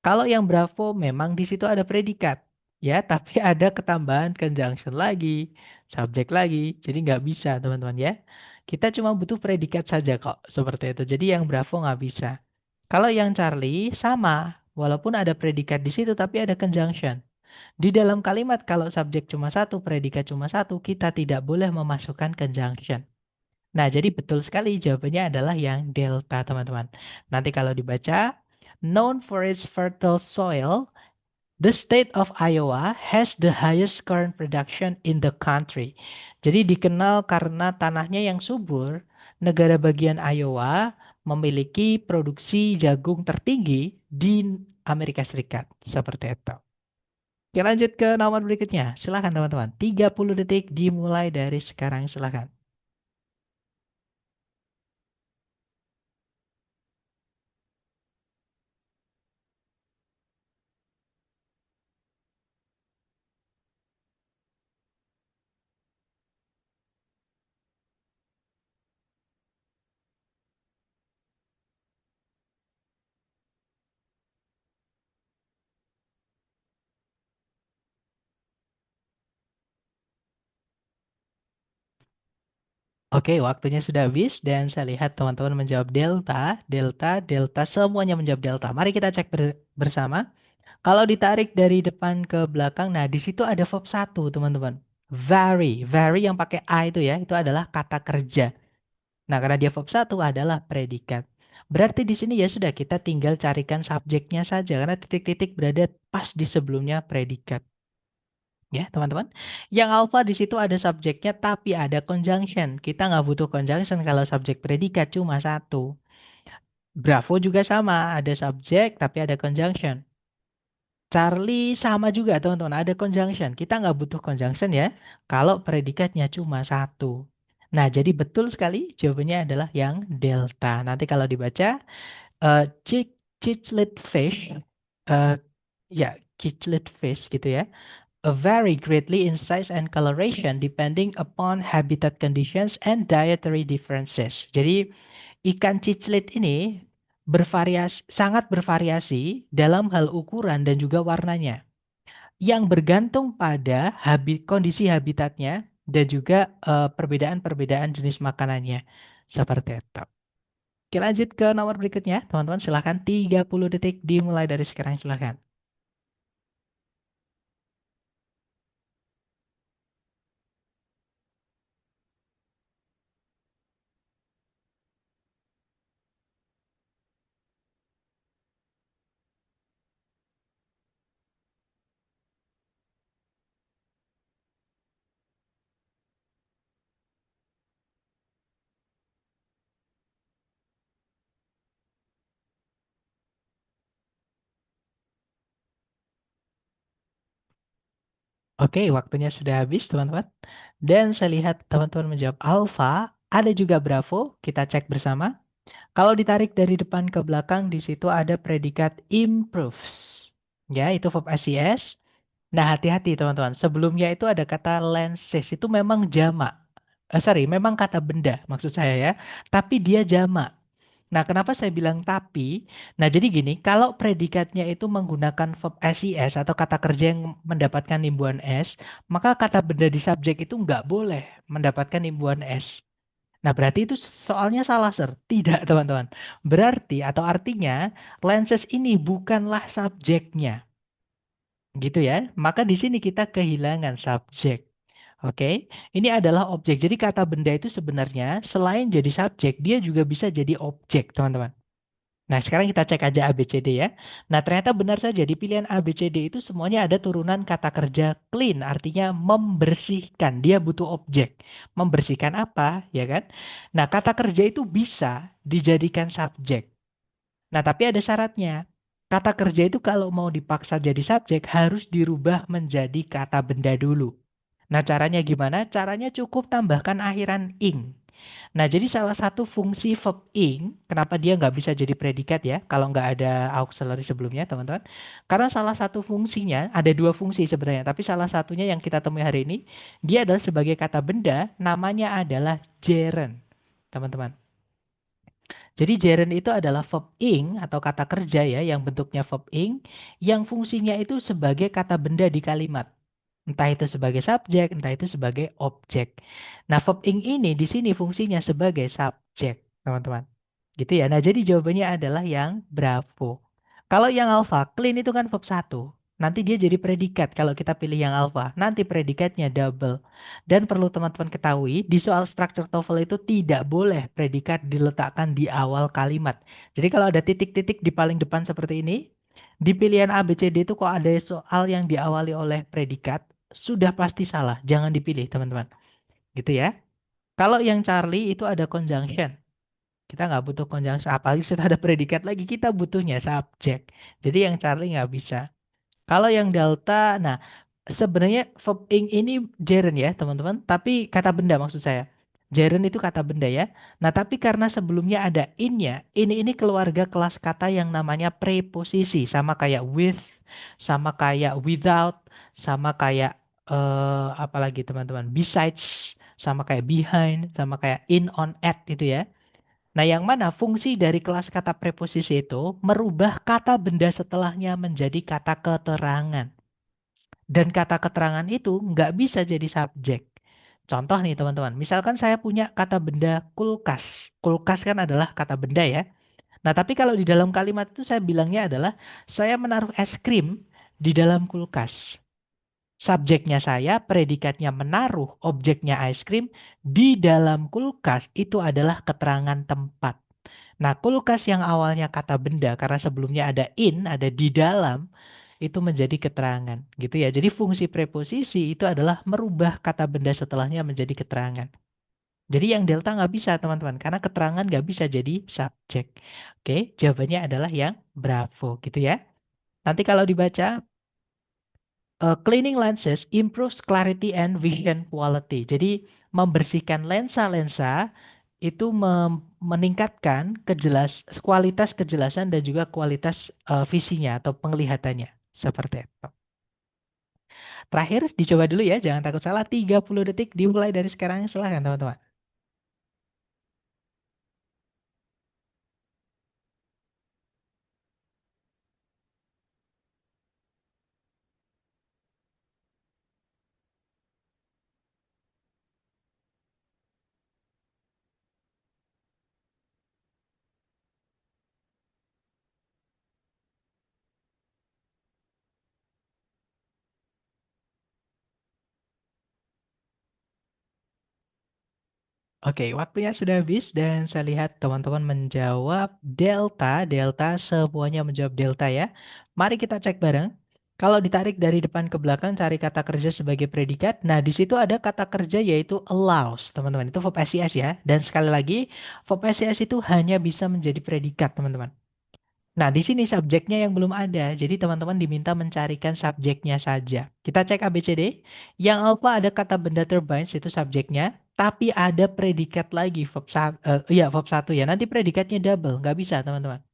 Kalau yang Bravo memang di situ ada predikat, ya, tapi ada ketambahan conjunction lagi, subjek lagi, jadi nggak bisa teman-teman ya. Kita cuma butuh predikat saja kok, seperti itu. Jadi yang Bravo nggak bisa. Kalau yang Charlie sama, walaupun ada predikat di situ, tapi ada conjunction. Di dalam kalimat kalau subjek cuma satu, predikat cuma satu, kita tidak boleh memasukkan conjunction. Nah, jadi betul sekali jawabannya adalah yang delta, teman-teman. Nanti kalau dibaca, known for its fertile soil, the state of Iowa has the highest corn production in the country. Jadi dikenal karena tanahnya yang subur, negara bagian Iowa memiliki produksi jagung tertinggi di Amerika Serikat. Seperti itu. Oke, lanjut ke nomor berikutnya. Silakan teman-teman. 30 detik dimulai dari sekarang. Silakan. Oke, waktunya sudah habis dan saya lihat teman-teman menjawab delta, delta, delta, semuanya menjawab delta. Mari kita cek bersama. Kalau ditarik dari depan ke belakang, nah di situ ada verb satu, teman-teman. Very, very yang pakai I itu ya, itu adalah kata kerja. Nah, karena dia verb satu adalah predikat. Berarti di sini ya sudah kita tinggal carikan subjeknya saja karena titik-titik berada pas di sebelumnya predikat. Ya, teman-teman. Yang alpha di situ ada subjeknya tapi ada conjunction. Kita nggak butuh conjunction kalau subjek predikat cuma satu. Bravo juga sama, ada subjek tapi ada conjunction. Charlie sama juga teman-teman, ada conjunction. Kita nggak butuh conjunction ya, kalau predikatnya cuma satu. Nah, jadi betul sekali jawabannya adalah yang delta. Nanti kalau dibaca, cichlid fish, eh, ya cichlid fish gitu ya, vary greatly in size and coloration depending upon habitat conditions and dietary differences. Jadi ikan cichlid ini sangat bervariasi dalam hal ukuran dan juga warnanya yang bergantung pada kondisi habitatnya dan juga perbedaan-perbedaan jenis makanannya. Seperti itu. Oke, lanjut ke nomor berikutnya. Teman-teman silahkan 30 detik dimulai dari sekarang silahkan. Oke, waktunya sudah habis, teman-teman. Dan saya lihat teman-teman menjawab alpha, ada juga bravo. Kita cek bersama. Kalau ditarik dari depan ke belakang, di situ ada predikat improves. Ya, itu verb SES. Nah, hati-hati teman-teman. Sebelumnya itu ada kata lenses. Itu memang jamak. Sorry, memang kata benda maksud saya ya. Tapi dia jamak. Nah, kenapa saya bilang tapi? Nah, jadi gini, kalau predikatnya itu menggunakan verb SES atau kata kerja yang mendapatkan imbuhan S, maka kata benda di subjek itu nggak boleh mendapatkan imbuhan S. Nah, berarti itu soalnya salah, Sir. Tidak, teman-teman. Berarti atau artinya lenses ini bukanlah subjeknya. Gitu ya. Maka di sini kita kehilangan subjek. Oke. Ini adalah objek. Jadi kata benda itu sebenarnya selain jadi subjek, dia juga bisa jadi objek, teman-teman. Nah, sekarang kita cek aja A, B, C, D ya. Nah, ternyata benar saja di pilihan A, B, C, D itu semuanya ada turunan kata kerja clean, artinya membersihkan. Dia butuh objek. Membersihkan apa, ya kan? Nah, kata kerja itu bisa dijadikan subjek. Nah, tapi ada syaratnya. Kata kerja itu kalau mau dipaksa jadi subjek harus dirubah menjadi kata benda dulu. Nah, caranya gimana? Caranya cukup tambahkan akhiran ing. Nah, jadi salah satu fungsi verb ing, kenapa dia nggak bisa jadi predikat ya, kalau nggak ada auxiliary sebelumnya, teman-teman? Karena salah satu fungsinya, ada dua fungsi sebenarnya, tapi salah satunya yang kita temui hari ini, dia adalah sebagai kata benda, namanya adalah gerund, teman-teman. Jadi gerund itu adalah verb ing atau kata kerja ya, yang bentuknya verb ing, yang fungsinya itu sebagai kata benda di kalimat. Entah itu sebagai subjek, entah itu sebagai objek. Nah, verb ing ini di sini fungsinya sebagai subjek, teman-teman. Gitu ya. Nah, jadi jawabannya adalah yang bravo. Kalau yang alpha, clean itu kan verb satu. Nanti dia jadi predikat kalau kita pilih yang alpha. Nanti predikatnya double. Dan perlu teman-teman ketahui, di soal structure TOEFL itu tidak boleh predikat diletakkan di awal kalimat. Jadi kalau ada titik-titik di paling depan seperti ini, di pilihan A, B, C, D itu kok ada soal yang diawali oleh predikat, sudah pasti salah. Jangan dipilih, teman-teman. Gitu ya. Kalau yang Charlie itu ada conjunction. Kita nggak butuh conjunction. Apalagi sudah ada predikat lagi, kita butuhnya subjek. Jadi yang Charlie nggak bisa. Kalau yang delta, nah sebenarnya verb ing ini gerund ya teman-teman, tapi kata benda maksud saya. Gerund itu kata benda ya. Nah tapi karena sebelumnya ada in-nya, ini keluarga kelas kata yang namanya preposisi, sama kayak with, sama kayak without, sama kayak apalagi teman-teman, besides, sama kayak behind, sama kayak in, on, at itu ya. Nah, yang mana fungsi dari kelas kata preposisi itu merubah kata benda setelahnya menjadi kata keterangan. Dan kata keterangan itu nggak bisa jadi subjek. Contoh nih teman-teman, misalkan saya punya kata benda kulkas. Kulkas kan adalah kata benda ya. Nah, tapi kalau di dalam kalimat itu saya bilangnya adalah saya menaruh es krim di dalam kulkas. Subjeknya saya, predikatnya menaruh, objeknya es krim di dalam kulkas itu adalah keterangan tempat. Nah, kulkas yang awalnya kata benda karena sebelumnya ada in, ada di dalam, itu menjadi keterangan, gitu ya. Jadi fungsi preposisi itu adalah merubah kata benda setelahnya menjadi keterangan. Jadi yang delta nggak bisa, teman-teman, karena keterangan nggak bisa jadi subjek. Oke, jawabannya adalah yang bravo, gitu ya. Nanti kalau dibaca, cleaning lenses improves clarity and vision quality. Jadi membersihkan lensa-lensa itu meningkatkan kualitas kejelasan dan juga kualitas visinya atau penglihatannya. Seperti itu. Terakhir, dicoba dulu ya, jangan takut salah. 30 detik dimulai dari sekarang. Silahkan teman-teman. Oke, waktunya sudah habis dan saya lihat teman-teman menjawab delta. Delta, semuanya menjawab delta ya. Mari kita cek bareng. Kalau ditarik dari depan ke belakang, cari kata kerja sebagai predikat. Nah, di situ ada kata kerja yaitu allows, teman-teman. Itu verb SES ya. Dan sekali lagi, verb SES itu hanya bisa menjadi predikat, teman-teman. Nah, di sini subjeknya yang belum ada. Jadi teman-teman diminta mencarikan subjeknya saja. Kita cek ABCD. Yang alpha ada kata benda turbines itu subjeknya. Tapi ada predikat lagi, verb 1. Iya, verb 1 ya. Nanti predikatnya double. Nggak bisa, teman-teman.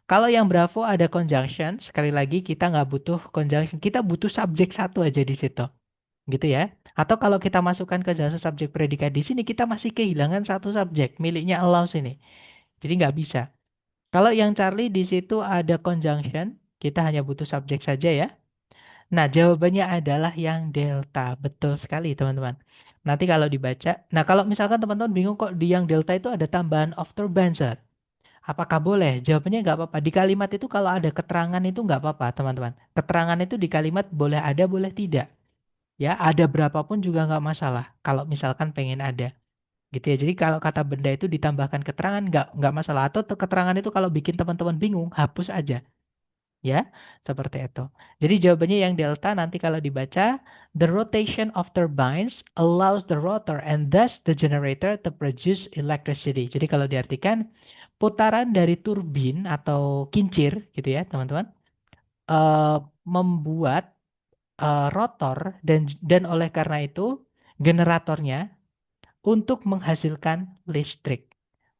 Kalau yang Bravo ada conjunction. Sekali lagi, kita nggak butuh conjunction. Kita butuh subjek satu aja di situ. Gitu ya. Atau kalau kita masukkan ke jasa subjek predikat di sini, kita masih kehilangan satu subjek. Miliknya allows ini. Jadi nggak bisa. Kalau yang Charlie di situ ada conjunction, kita hanya butuh subjek saja ya. Nah, jawabannya adalah yang delta. Betul sekali, teman-teman. Nanti kalau dibaca, nah kalau misalkan teman-teman bingung kok di yang delta itu ada tambahan afterburner. Apakah boleh? Jawabannya nggak apa-apa. Di kalimat itu kalau ada keterangan itu nggak apa-apa, teman-teman. Keterangan itu di kalimat boleh ada, boleh tidak. Ya, ada berapapun juga nggak masalah. Kalau misalkan pengen ada. Gitu ya. Jadi kalau kata benda itu ditambahkan keterangan nggak masalah. Atau keterangan itu kalau bikin teman-teman bingung, hapus aja. Ya, seperti itu. Jadi jawabannya yang delta nanti kalau dibaca, the rotation of turbines allows the rotor and thus the generator to produce electricity. Jadi kalau diartikan, putaran dari turbin atau kincir gitu ya, teman-teman, eh, membuat rotor dan oleh karena itu generatornya untuk menghasilkan listrik.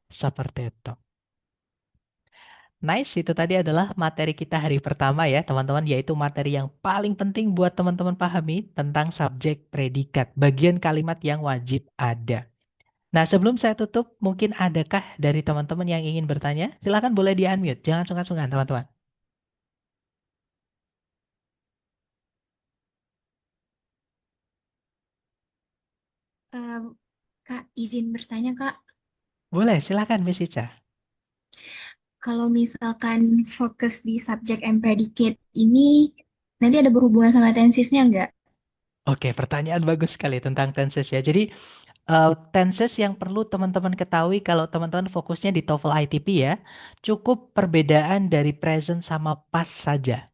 Seperti itu. Nice, itu tadi adalah materi kita hari pertama ya, teman-teman, yaitu materi yang paling penting buat teman-teman pahami tentang subjek predikat, bagian kalimat yang wajib ada. Nah, sebelum saya tutup, mungkin adakah dari teman-teman yang ingin bertanya? Silakan boleh di-unmute, jangan sungkan-sungkan, teman-teman. Eh, Kak, izin bertanya, Kak. Boleh, silakan, Miss Ica. Kalau misalkan fokus di subject and predicate ini, nanti ada berhubungan sama tensesnya nggak? Oke, pertanyaan bagus sekali tentang tenses ya. Jadi, tenses yang perlu teman-teman ketahui kalau teman-teman fokusnya di TOEFL ITP ya, cukup perbedaan dari present sama past saja.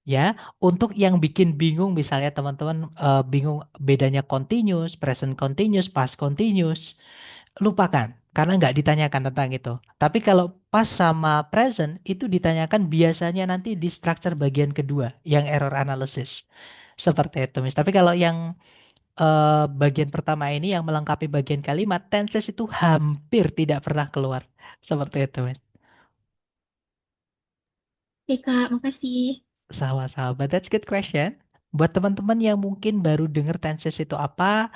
Ya, untuk yang bikin bingung misalnya teman-teman bingung bedanya continuous, present continuous, past continuous, lupakan karena nggak ditanyakan tentang itu. Tapi kalau past sama present itu ditanyakan biasanya nanti di structure bagian kedua yang error analysis. Seperti itu, Miss. Tapi kalau yang bagian pertama ini yang melengkapi bagian kalimat, tenses itu hampir tidak pernah keluar. Seperti itu, Miss. Oke, Kak, makasih. Sama-sama. But that's good question. Buat teman-teman yang mungkin baru dengar tenses itu apa,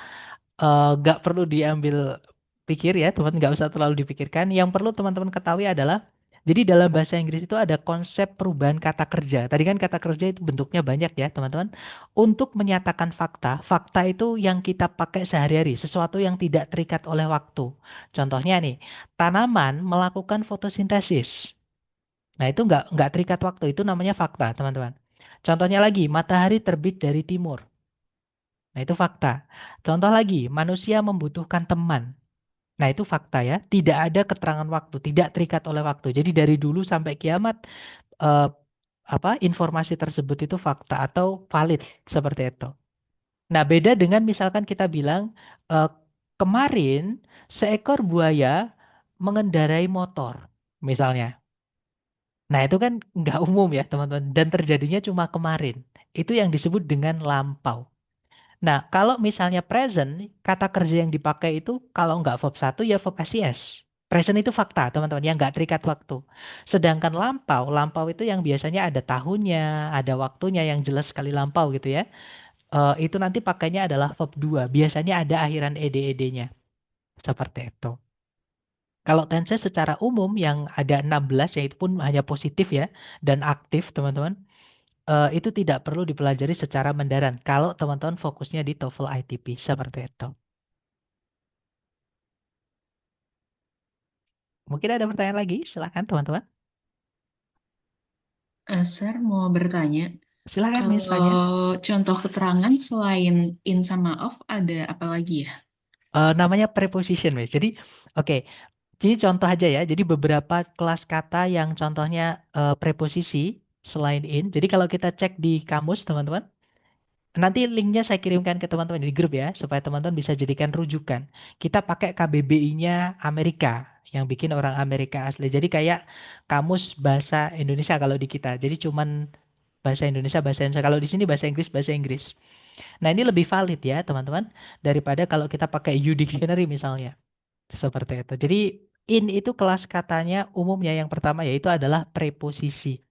nggak perlu diambil pikir ya, teman nggak usah terlalu dipikirkan. Yang perlu teman-teman ketahui adalah, jadi dalam bahasa Inggris itu ada konsep perubahan kata kerja. Tadi kan kata kerja itu bentuknya banyak ya, teman-teman. Untuk menyatakan fakta, fakta itu yang kita pakai sehari-hari, sesuatu yang tidak terikat oleh waktu. Contohnya nih, tanaman melakukan fotosintesis. Nah, itu nggak terikat waktu, itu namanya fakta, teman-teman. Contohnya lagi, matahari terbit dari timur. Nah, itu fakta. Contoh lagi, manusia membutuhkan teman. Nah, itu fakta ya. Tidak ada keterangan waktu, tidak terikat oleh waktu. Jadi dari dulu sampai kiamat, eh, informasi tersebut itu fakta atau valid seperti itu. Nah, beda dengan misalkan kita bilang eh, kemarin seekor buaya mengendarai motor, misalnya. Nah, itu kan nggak umum ya, teman-teman. Dan terjadinya cuma kemarin. Itu yang disebut dengan lampau. Nah, kalau misalnya present, kata kerja yang dipakai itu kalau nggak verb satu ya verb SES. Present itu fakta, teman-teman, yang nggak terikat waktu. Sedangkan lampau, lampau itu yang biasanya ada tahunnya, ada waktunya yang jelas sekali lampau gitu ya. Itu nanti pakainya adalah verb 2. Biasanya ada akhiran ed-ed-nya. Seperti itu. Kalau tenses secara umum yang ada 16, yaitu pun hanya positif ya, dan aktif, teman-teman, itu tidak perlu dipelajari secara mendalam kalau teman-teman fokusnya di TOEFL ITP seperti itu. Mungkin ada pertanyaan lagi, silakan teman-teman. Sir mau bertanya, Silakan Miss kalau Fanya. contoh keterangan selain in sama of ada apa lagi ya? Namanya preposition, Miss. Jadi, oke, ini contoh aja ya. Jadi beberapa kelas kata yang contohnya preposisi selain in. Jadi kalau kita cek di kamus, teman-teman, Nanti linknya saya kirimkan ke teman-teman di grup ya, supaya teman-teman bisa jadikan rujukan. Kita pakai KBBI-nya Amerika, yang bikin orang Amerika asli. Jadi kayak kamus bahasa Indonesia kalau di kita. Jadi cuman bahasa Indonesia, bahasa Indonesia. Kalau di sini bahasa Inggris, bahasa Inggris. Nah ini lebih valid ya teman-teman, daripada kalau kita pakai U-Dictionary misalnya. Seperti itu. Jadi in itu kelas katanya umumnya yang pertama yaitu adalah preposisi.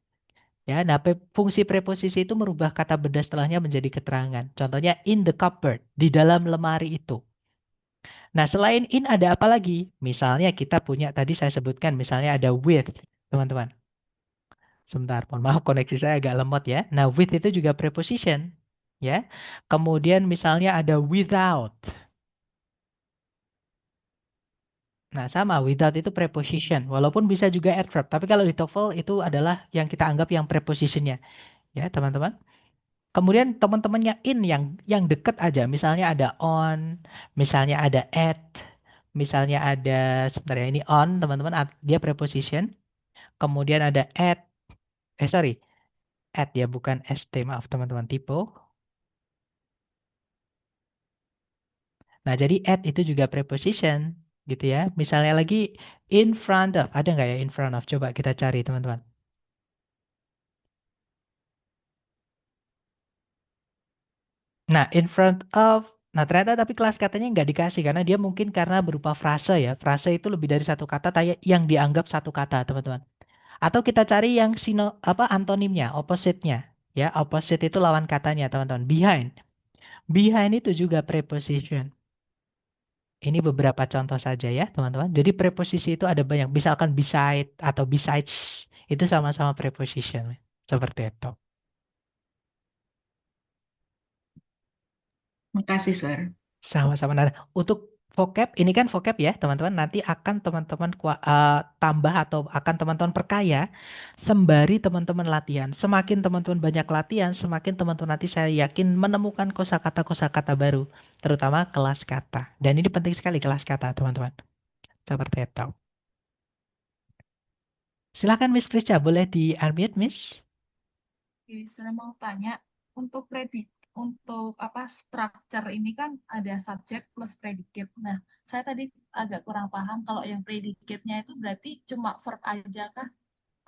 Ya, nah fungsi preposisi itu merubah kata benda setelahnya menjadi keterangan. Contohnya in the cupboard, di dalam lemari itu. Nah, selain in ada apa lagi? Misalnya kita punya tadi saya sebutkan misalnya ada with, teman-teman. Sebentar, mohon maaf koneksi saya agak lemot ya. Nah, with itu juga preposition, ya. Kemudian misalnya ada without. Nah, sama without itu preposition, walaupun bisa juga adverb, tapi kalau di TOEFL itu adalah yang kita anggap yang prepositionnya, ya, teman-teman. Kemudian teman-temannya in yang deket aja, misalnya ada on, misalnya ada at, misalnya ada sebentar ya ini on teman-teman dia preposition, kemudian ada at, sorry, at ya bukan st, maaf teman-teman typo. Nah jadi at itu juga preposition gitu ya. Misalnya lagi in front of, ada nggak ya in front of? Coba kita cari teman-teman. Nah, in front of. Nah, ternyata tapi kelas katanya nggak dikasih karena dia mungkin karena berupa frase ya. Frase itu lebih dari satu kata yang dianggap satu kata, teman-teman. Atau kita cari yang antonimnya, opposite-nya. Ya, opposite itu lawan katanya, teman-teman. Behind. Behind itu juga preposition. Ini beberapa contoh saja ya, teman-teman. Jadi preposisi itu ada banyak. Misalkan beside atau besides itu sama-sama preposition. Seperti itu. Makasih, Sir. Sama-sama. Nah, untuk vocab, ini kan vocab ya, teman-teman. Nanti akan teman-teman tambah atau akan teman-teman perkaya sembari teman-teman latihan. Semakin teman-teman banyak latihan, semakin teman-teman nanti saya yakin menemukan kosakata-kosakata baru, terutama kelas kata. Dan ini penting sekali kelas kata, teman-teman. Seperti itu. Silakan Miss Prisca, boleh di-unmute, Miss? Oke, saya mau tanya untuk apa structure ini kan ada subjek plus predicate. Nah, saya tadi agak kurang paham kalau yang predicate-nya itu berarti cuma verb aja kah?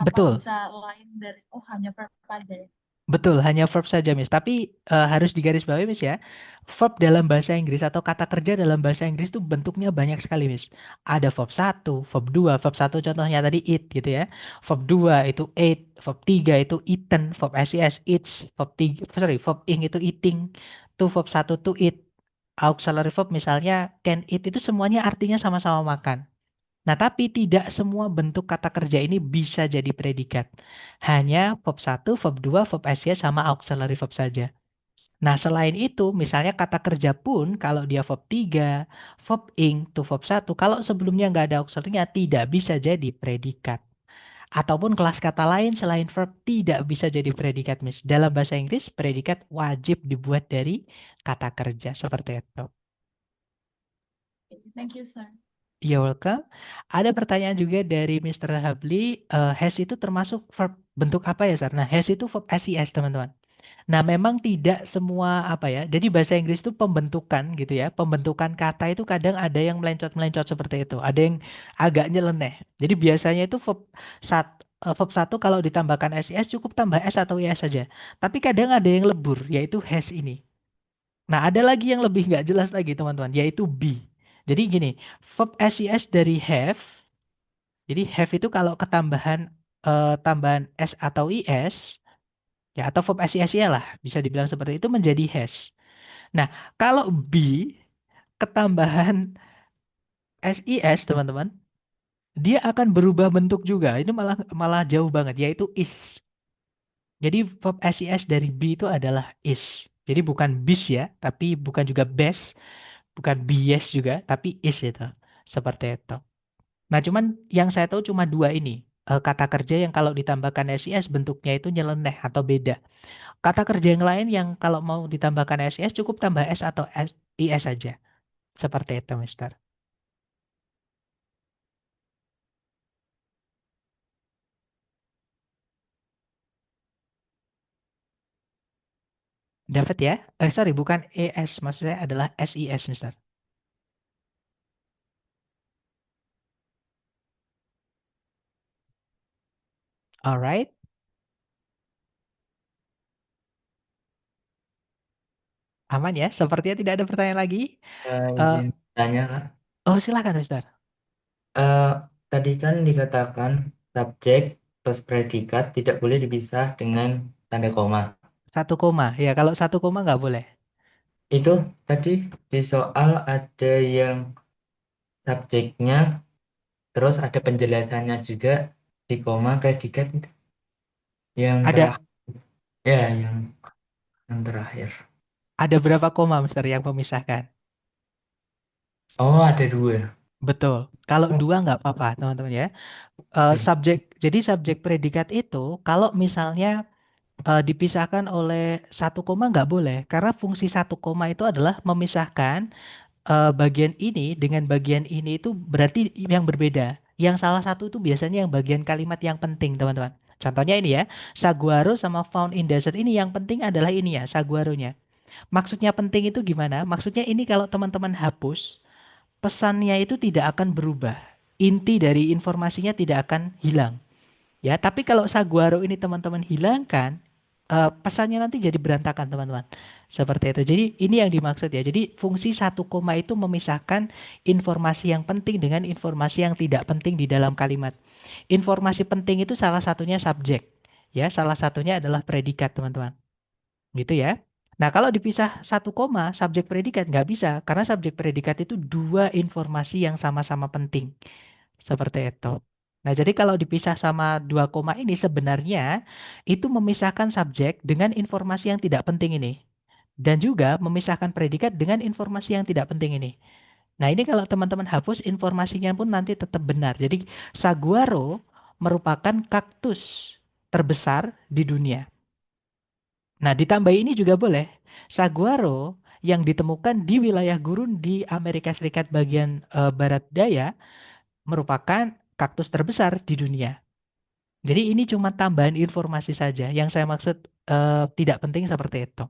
Apa Betul. bisa lain dari hanya verb aja ya? Betul, hanya verb saja, Miss. Tapi harus digarisbawahi, Miss ya. Verb dalam bahasa Inggris atau kata kerja dalam bahasa Inggris itu bentuknya banyak sekali, Miss. Ada verb satu, verb 2, verb satu contohnya tadi eat gitu ya. Verb 2 itu ate, verb 3 itu eaten, verb SES eats, verb 3, sorry, verb ing itu eating, tuh verb satu to eat. Auxiliary verb misalnya can eat itu semuanya artinya sama-sama makan. Nah, tapi tidak semua bentuk kata kerja ini bisa jadi predikat. Hanya verb satu, verb 2, verb SY sama auxiliary verb saja. Nah, selain itu, misalnya kata kerja pun, kalau dia verb 3, verb ing, to verb satu, kalau sebelumnya nggak ada auxiliary-nya, tidak bisa jadi predikat. Ataupun kelas kata lain selain verb tidak bisa jadi predikat, Miss. Dalam bahasa Inggris, predikat wajib dibuat dari kata kerja. Seperti itu. Thank you, sir. You're welcome. Ada pertanyaan juga dari Mr. Habli, has itu termasuk verb bentuk apa ya, Sar? Nah, has itu verb SES, teman-teman. Nah, memang tidak semua apa ya. Jadi bahasa Inggris itu pembentukan gitu ya. Pembentukan kata itu kadang ada yang melencot-melencot seperti itu. Ada yang agak nyeleneh. Jadi biasanya itu verb satu kalau ditambahkan SES cukup tambah S atau IS saja. Tapi kadang ada yang lebur, yaitu has ini. Nah, ada lagi yang lebih nggak jelas lagi, teman-teman, yaitu be. Jadi gini, verb SES dari have, jadi have itu kalau ketambahan tambahan S atau IS, ya atau verb SES ya lah, bisa dibilang seperti itu menjadi has. Nah, kalau be ketambahan SES, teman-teman, dia akan berubah bentuk juga. Ini malah malah jauh banget, yaitu is. Jadi verb SES dari be itu adalah is. Jadi bukan bis ya, tapi bukan juga best, bukan bias juga, tapi is itu. Seperti itu. Nah, cuman yang saya tahu cuma dua ini. Kata kerja yang kalau ditambahkan SIS bentuknya itu nyeleneh atau beda. Kata kerja yang lain yang kalau mau ditambahkan SIS cukup tambah S atau IS saja. Seperti itu, Mister. Dapat ya? Sorry, bukan ES, maksudnya adalah SIS, Mister. Alright, aman ya? Sepertinya tidak ada pertanyaan lagi. Eh, Izin tanya, Kak. oh, silakan, Mister. Eh, Tadi kan dikatakan subjek plus predikat tidak boleh dipisah dengan tanda koma. 1 koma. Ya, kalau 1 koma nggak boleh. Itu tadi di soal ada yang subjeknya, terus ada penjelasannya juga di koma predikat itu. Yang Ada terakhir, ya yang terakhir. ada berapa koma, Mister, yang memisahkan? Oh, ada dua. Betul. Kalau Oh, 2 nggak apa-apa, teman-teman ya. oke. Jadi subjek predikat itu kalau misalnya dipisahkan oleh 1 koma nggak boleh, karena fungsi 1 koma itu adalah memisahkan bagian ini dengan bagian ini itu berarti yang berbeda. Yang salah satu itu biasanya yang bagian kalimat yang penting, teman-teman. Contohnya ini ya, saguaro sama found in desert ini yang penting adalah ini ya, saguaronya. Maksudnya penting itu gimana? Maksudnya ini kalau teman-teman hapus, pesannya itu tidak akan berubah. Inti dari informasinya tidak akan hilang. Ya, tapi kalau saguaro ini teman-teman hilangkan, pesannya nanti jadi berantakan, teman-teman. Seperti itu. Jadi ini yang dimaksud ya. Jadi fungsi 1 koma itu memisahkan informasi yang penting dengan informasi yang tidak penting di dalam kalimat. Informasi penting itu salah satunya subjek. Ya, salah satunya adalah predikat, teman-teman. Gitu ya. Nah, kalau dipisah 1 koma, subjek predikat nggak bisa. Karena subjek predikat itu dua informasi yang sama-sama penting. Seperti itu. Nah, jadi kalau dipisah sama 2 koma ini sebenarnya itu memisahkan subjek dengan informasi yang tidak penting ini. Dan juga memisahkan predikat dengan informasi yang tidak penting ini. Nah, ini kalau teman-teman hapus informasinya pun nanti tetap benar. Jadi, saguaro merupakan kaktus terbesar di dunia. Nah, ditambah ini juga boleh. Saguaro yang ditemukan di wilayah gurun di Amerika Serikat bagian barat daya merupakan kaktus terbesar di dunia. Jadi ini cuma tambahan informasi saja. Yang saya maksud tidak penting seperti itu.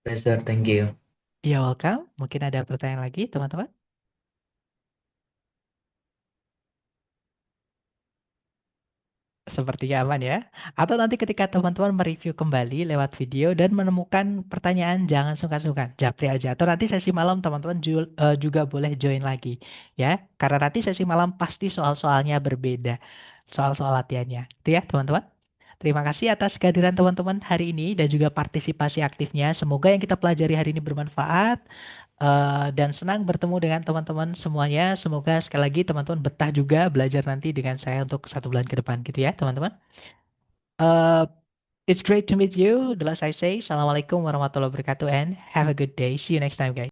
Yes, sir, thank you. Ya, welcome. Mungkin ada pertanyaan lagi, teman-teman? Sepertinya aman ya. Atau nanti ketika teman-teman mereview kembali lewat video dan menemukan pertanyaan, jangan sungkan-sungkan, japri aja. Atau nanti sesi malam teman-teman juga boleh join lagi ya. Karena nanti sesi malam pasti soal-soalnya berbeda. Soal-soal latihannya. Itu ya teman-teman. Terima kasih atas kehadiran teman-teman hari ini dan juga partisipasi aktifnya. Semoga yang kita pelajari hari ini bermanfaat. Dan senang bertemu dengan teman-teman semuanya. Semoga sekali lagi teman-teman betah juga belajar nanti dengan saya untuk 1 bulan ke depan gitu ya teman-teman. Uh, it's great to meet you. The last I say, Assalamualaikum warahmatullahi wabarakatuh and have a good day. See you next time guys.